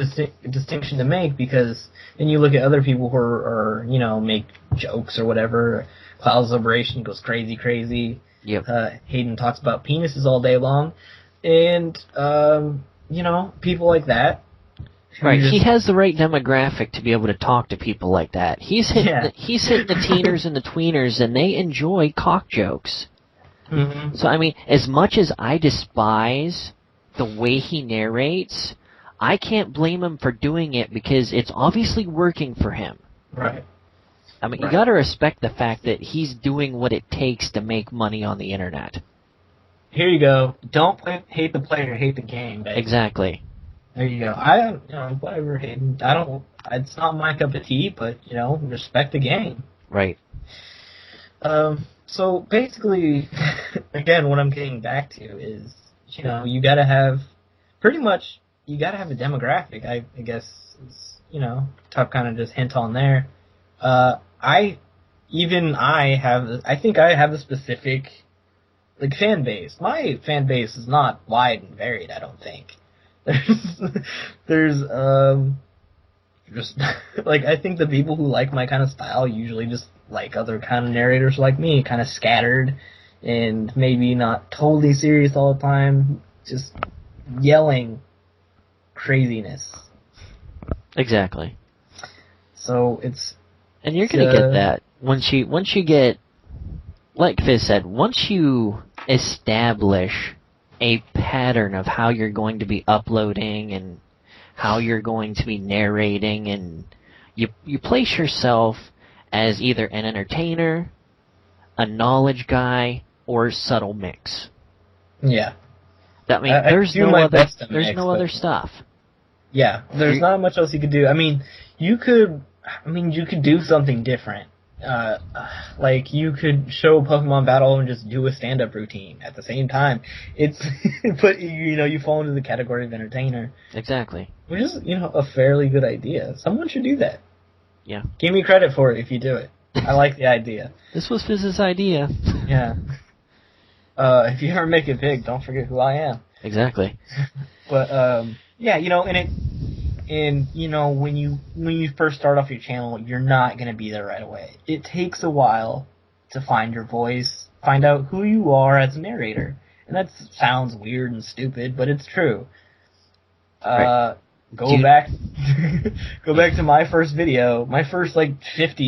distinction to make, because then you look at other people who are, you know, make jokes or whatever. Cloud's Liberation goes crazy. Yep. Hayden talks about penises all day long. And, you know, people like that. Right, he has the right demographic to be able to talk to people like that. He's hitting the teeners and the tweeners, and they enjoy cock jokes. Mm-hmm. So, I mean, as much as I despise the way he narrates, I can't blame him for doing it because it's obviously working for him. Right. I mean, you gotta respect the fact that he's doing what it takes to make money on the internet. Here you go. Don't hate the player, hate the game, baby. Exactly. There you go. You know, whatever, Hayden. It's not my cup of tea, but, you know, respect the game. Right. So basically, again, what I'm getting back to is, you know, you gotta have a demographic, I guess, is, you know, tough kind of just hint on there. I think I have a specific, like, fan base. My fan base is not wide and varied, I don't think. There's just, like, I think the people who like my kind of style usually just like other kind of narrators like me, kind of scattered, and maybe not totally serious all the time, just yelling craziness. Exactly. So it's... And you're gonna get that once you get, like Fizz said, once you establish a pattern of how you're going to be uploading and how you're going to be narrating, and you place yourself as either an entertainer, a knowledge guy, or subtle mix. Yeah. I mean, I there's do no my other best to there's mix, no but- other stuff. Yeah, there's not much else you could do. I mean, you could do something different. Like, you could show Pokemon Battle and just do a stand-up routine at the same time. It's, but, you fall into the category of entertainer. Exactly. Which is, a fairly good idea. Someone should do that. Yeah. Give me credit for it if you do it. I like the idea. This was Fizz's idea. Yeah. If you ever make it big, don't forget who I am. Exactly. But, yeah, and when you first start off your channel, you're not going to be there right away. It takes a while to find your voice, find out who you are as a narrator. And that sounds weird and stupid, but it's true. Right. Go back to my first video, my first 50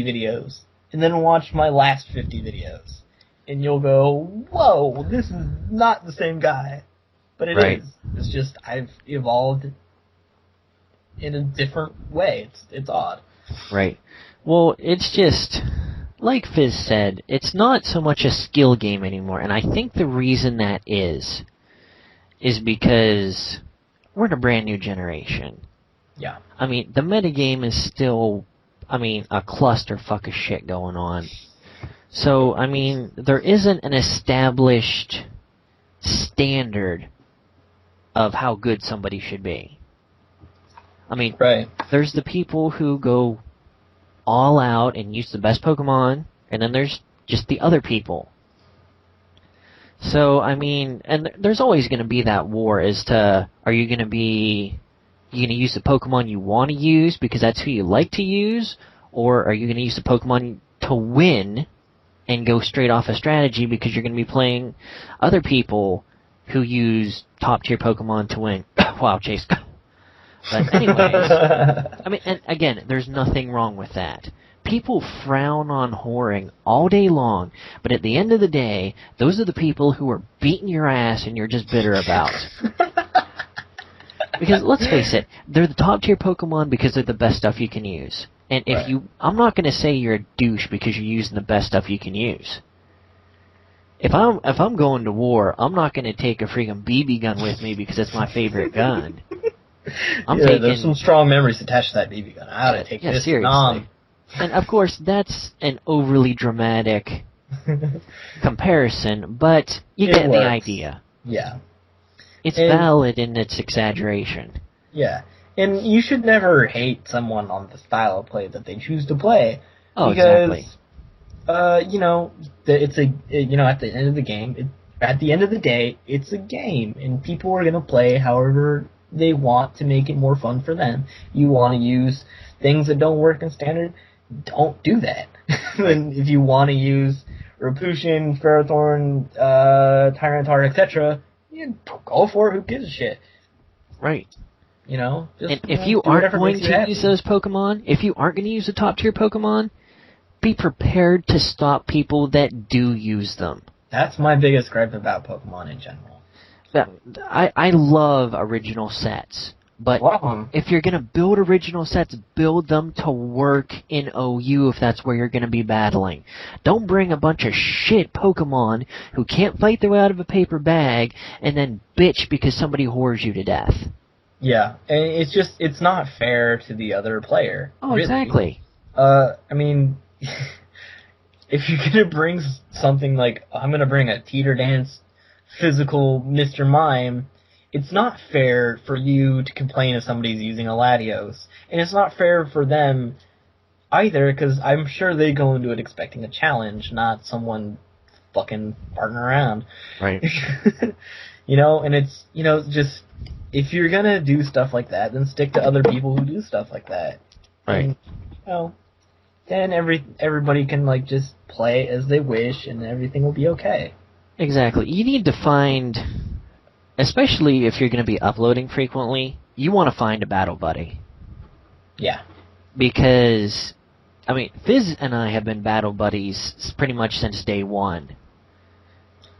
videos, and then watch my last 50 videos. And you'll go, whoa, this is not the same guy. But it Right. is. It's just I've evolved in a different way. It's odd. Right. Well, it's just, like Fizz said, it's not so much a skill game anymore, and I think the reason that is because we're in a brand new generation. Yeah. I mean, the metagame is still, a clusterfuck of shit going on. So, there isn't an established standard of how good somebody should be. Right. There's the people who go all out and use the best Pokemon, and then there's just the other people. So, and there's always going to be that war as to, are you going to use the Pokemon you want to use because that's who you like to use, or are you going to use the Pokemon to win and go straight off a strategy because you're going to be playing other people who use top-tier Pokemon to win? Wow, Chase. But anyways, and again, there's nothing wrong with that. People frown on whoring all day long, but at the end of the day, those are the people who are beating your ass and you're just bitter about. Because let's face it, they're the top-tier Pokemon because they're the best stuff you can use. And I'm not going to say you're a douche because you're using the best stuff you can use. If I'm going to war, I'm not going to take a freaking BB gun with me because it's my favorite gun. There's some strong memories attached to that BB gun. I ought to take this. Seriously. And of course, that's an overly dramatic comparison, but you get the idea. Yeah. It's valid in its exaggeration. Yeah. And you should never hate someone on the style of play that they choose to play. Oh, because, exactly. It's at the end of the game, at the end of the day, it's a game, and people are going to play however they want to make it more fun for them. You want to use things that don't work in standard, don't do that. And if you want to use Repulsion, Ferrothorn, Tyranitar, etc., go for it. Who gives a shit? Right. Just, and if you aren't going to use those Pokemon, if you aren't going to use the top-tier Pokemon, be prepared to stop people that do use them. That's my biggest gripe about Pokemon in general. I love original sets, but if you're going to build original sets, build them to work in OU if that's where you're going to be battling. Don't bring a bunch of shit Pokemon who can't fight their way out of a paper bag and then bitch because somebody whores you to death. Yeah, and it's not fair to the other player. Oh, really. Exactly. If you're going to bring something like, I'm going to bring a Teeter Dance physical Mr. Mime, it's not fair for you to complain if somebody's using a Latios. And it's not fair for them either, because I'm sure they go into it expecting a challenge, not someone fucking farting around. Right. And it's, just, if you're going to do stuff like that, then stick to other people who do stuff like that. Right. And, then everybody can, just play as they wish, and everything will be okay. Exactly. You need to find, especially if you're going to be uploading frequently, you want to find a battle buddy. Yeah. Because, Fizz and I have been battle buddies pretty much since day one.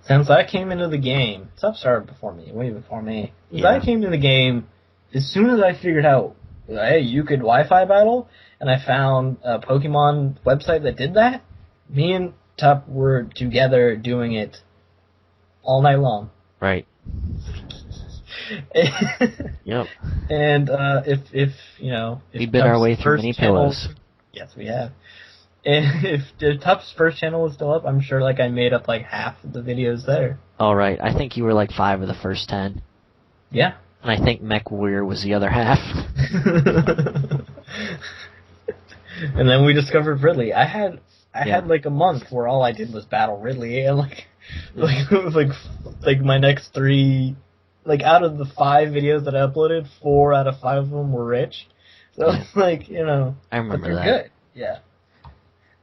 Since I came into the game, Sub started before me, way before me. Since Yeah. I came into the game, as soon as I figured out, hey, you could Wi-Fi battle, and I found a Pokemon website that did that, me and Tup were together doing it all night long. Right. Yep. And if we bit our way through many pillows. Yes, we have. And if Tup's first channel was still up, I'm sure like I made up like half of the videos there. All right. I think you were like 5 of the first 10. Yeah. And I think Mech Warrior was the other half. And then we discovered Ridley. I had like a month where all I did was battle Ridley, and like my next 3, like out of the 5 videos that I uploaded, 4 out of 5 of them were rich. So it's like, I remember that. Good. Yeah.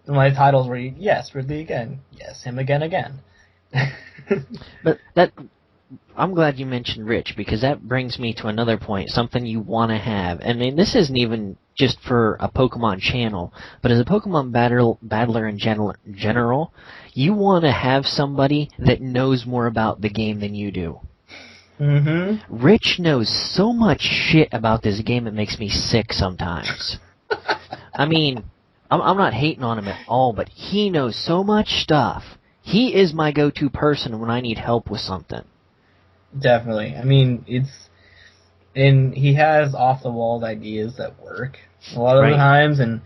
And my titles were, yes, Ridley again. Yes, him again. But I'm glad you mentioned rich, because that brings me to another point, something you want to have. I mean, this isn't even just for a Pokemon channel, but as a Pokemon battler in general, you want to have somebody that knows more about the game than you do. Mm-hmm. Rich knows so much shit about this game it makes me sick sometimes. I mean, I'm not hating on him at all, but he knows so much stuff. He is my go-to person when I need help with something. Definitely. I mean, and he has off-the-wall ideas that work a lot of the times, and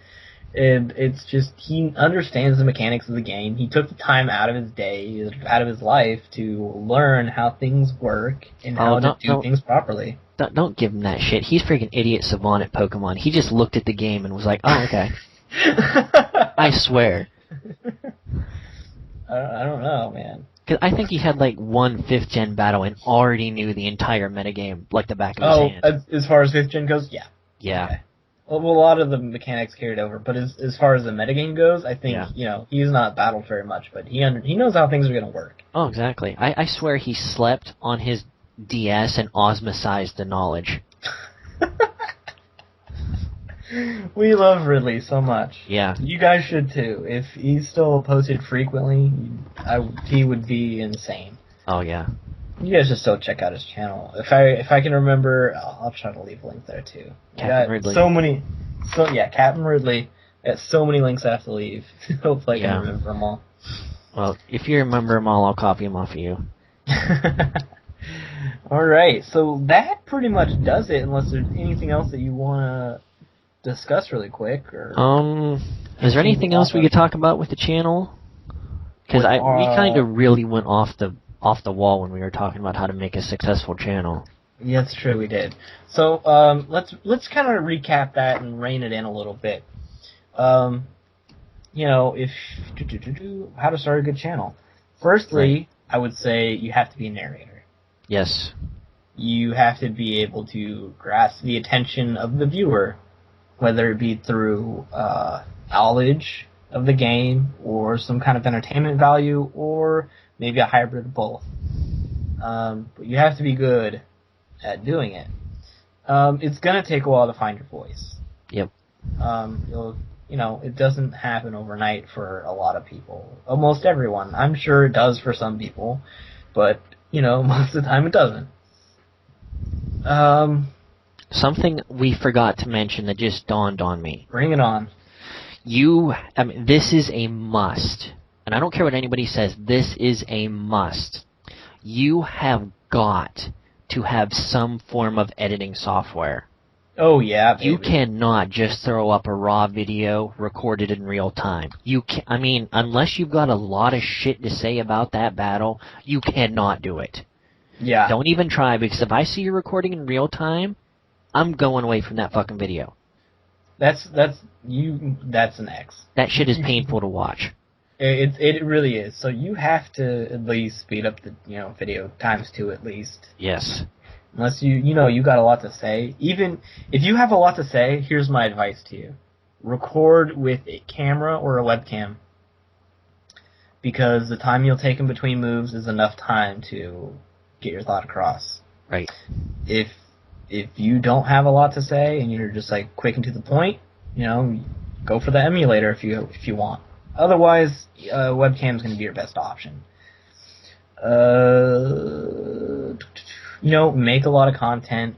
it's just, he understands the mechanics of the game. He took the time out of his day, out of his life, to learn how things work and how to do things properly. Don't give him that shit. He's freaking idiot savant at Pokemon. He just looked at the game and was like, oh, okay. I swear. I don't know, man. Cause I think he had like 1 5th-gen battle and already knew the entire metagame like the back of his hand. As far as 5th gen goes, yeah. Yeah. Okay. Well, a lot of the mechanics carried over, but as far as the metagame goes, I think, he's not battled very much, but he knows how things are going to work. Oh, exactly. I swear he slept on his DS and osmosized the knowledge. We love Ridley so much. Yeah. You guys should too. If he still posted frequently, he would be insane. Oh, yeah. You guys just still check out his channel. If I can remember, I'll try to leave a link there too. Captain Ridley. Captain Ridley. Got so many links I have to leave. Hopefully I can remember them all. Well, if you remember them all, I'll copy them off of you. Alright, so that pretty much does it, unless there's anything else that you want to discuss really quick. Or is there anything else we could talk about with the channel? Because we kind of really went off the wall when we were talking about how to make a successful channel. Yeah, that's true, we did. So let's kind of recap that and rein it in a little bit. How to start a good channel. Firstly, I would say you have to be a narrator. Yes. You have to be able to grasp the attention of the viewer, whether it be through knowledge of the game or some kind of entertainment value, or maybe a hybrid of both. But you have to be good at doing it. It's going to take a while to find your voice. Yep. It doesn't happen overnight for a lot of people. Almost everyone. I'm sure it does for some people, but, most of the time it doesn't. Something we forgot to mention that just dawned on me. Bring it on. This is a must. And I don't care what anybody says, this is a must. You have got to have some form of editing software. Oh, yeah, baby. You cannot just throw up a raw video recorded in real time. Unless you've got a lot of shit to say about that battle, you cannot do it. Yeah. Don't even try, because if I see you recording in real time, I'm going away from that fucking video. That's an X. That shit is painful to watch. It really is. So you have to at least speed up the video times 2 at least. Yes. Unless you got a lot to say. Even if you have a lot to say, here's my advice to you: record with a camera or a webcam, because the time you'll take in between moves is enough time to get your thought across. Right. If you don't have a lot to say and you're just like quick and to the point, go for the emulator if you want. Otherwise, webcam's going to be your best option. Make a lot of content.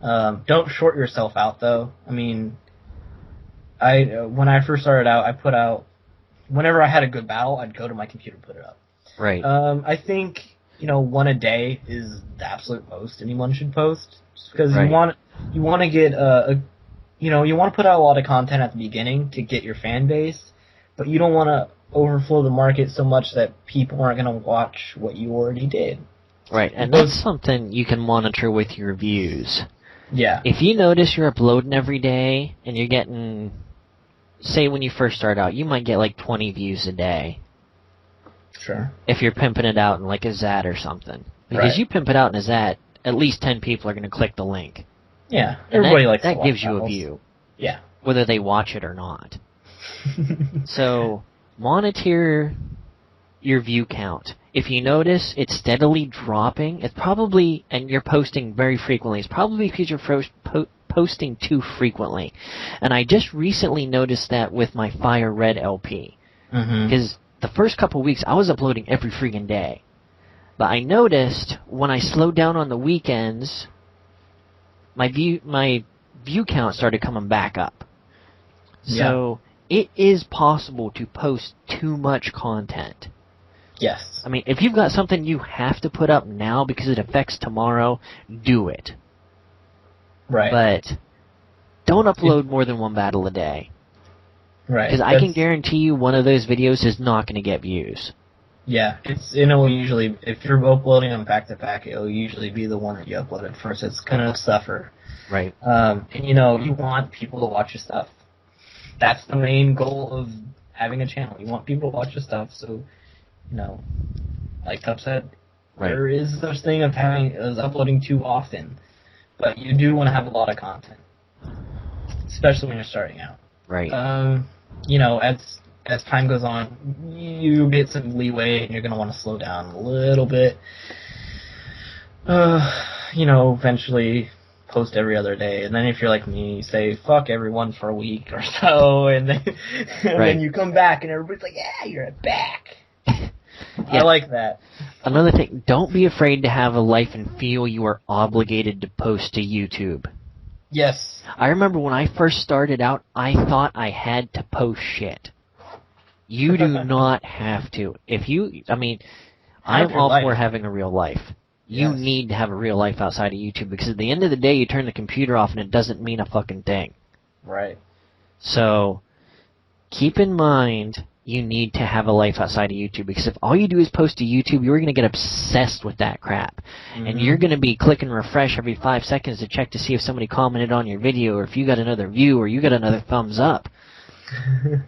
Don't short yourself out, though. I mean, when I first started out, I put out, whenever I had a good battle, I'd go to my computer and put it up. Right. I think, one a day is the absolute most anyone should post, just because Right. you want to get you want to put out a lot of content at the beginning to get your fan base, but you don't want to overflow the market so much that people aren't going to watch what you already did. Right, and that's something you can monitor with your views. Yeah. If you notice you're uploading every day, and you're getting, say when you first start out, you might get like 20 views a day. Sure. If you're pimping it out in like a ZAT or something. Because Right. you pimp it out in a ZAT, at least 10 people are going to click the link. Yeah, And everybody likes that to watch gives you a battles. view, Yeah. whether they watch it or not. So, monitor your view count. If you notice it's steadily dropping, it's probably, and you're posting very frequently, it's probably because you're posting too frequently. And I just recently noticed that with my Fire Red LP. Mm-hmm. Because the first couple weeks, I was uploading every freaking day. But I noticed when I slowed down on the weekends, my view count started coming back up. So, it is possible to post too much content. Yes. I mean, if you've got something you have to put up now because it affects tomorrow, do it. Right. But don't upload more than one battle a day. Right. Because I can guarantee you one of those videos is not going to get views. Yeah, it'll usually, if you're uploading them back to back, it'll usually be the one that you uploaded first. It's gonna suffer. Right. And you want people to watch your stuff. That's the main goal of having a channel. You want people to watch your stuff, so, like Tup said, Right. there is such thing of uploading too often. But you do want to have a lot of content. Especially when you're starting out. Right. As time goes on, you get some leeway and you're going to want to slow down a little bit. Eventually post every other day. And then if you're like me, you say, fuck everyone for a week or so, and then you come back and everybody's like, yeah, you're back. Yeah. I like that. Another thing, don't be afraid to have a life and feel you are obligated to post to YouTube. Yes. I remember when I first started out, I thought I had to post shit. You do not have to. I'm all for having a real life. You need to have a real life outside of YouTube, because at the end of the day, you turn the computer off and it doesn't mean a fucking thing. Right. So, keep in mind, you need to have a life outside of YouTube, because if all you do is post to YouTube, you're going to get obsessed with that crap. Mm-hmm. And you're going to be clicking refresh every 5 seconds to check to see if somebody commented on your video, or if you got another view, or you got another thumbs up.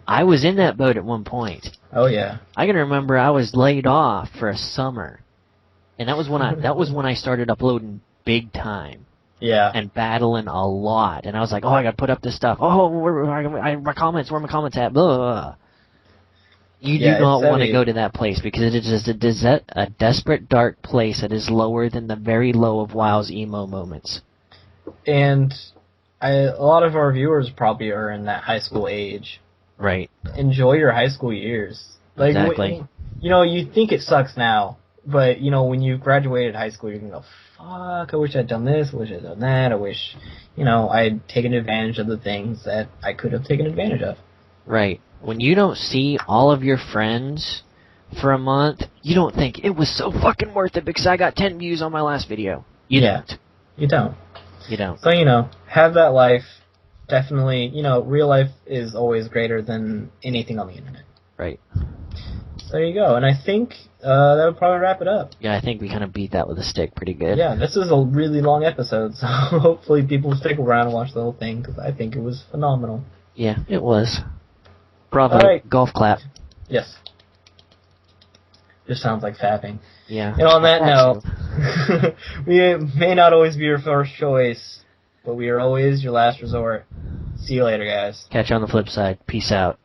I was in that boat at one point. Oh, yeah. I can remember I was laid off for a summer. And that was when I started uploading big time. Yeah. And battling a lot. And I was like, oh, I gotta put up this stuff. Oh, where are my comments at? Blah, blah, blah. You do not want to go to that place, because it is just a desperate, dark place that is lower than the very low of WoW's emo moments. And a lot of our viewers probably are in that high school age. Right. Enjoy your high school years. Like, exactly. You think it sucks now, but, when you graduated high school, you're going to go, fuck, I wish I'd done this, I wish I'd done that, I wish, I'd taken advantage of the things that I could have taken advantage of. Right. When you don't see all of your friends for a month, you don't think, it was so fucking worth it because I got 10 views on my last video. You don't. You don't. You don't. So, have that life. Definitely, real life is always greater than anything on the internet. Right. So there you go. And I think that would probably wrap it up. Yeah, I think we kind of beat that with a stick pretty good. Yeah, this is a really long episode, so hopefully people will stick around and watch the whole thing, because I think it was phenomenal. Yeah, it was. Bravo. All right. Golf clap. Yes. Just sounds like fapping. Yeah. And on that note, we may not always be your first choice, but we are always your last resort. See you later, guys. Catch you on the flip side. Peace out.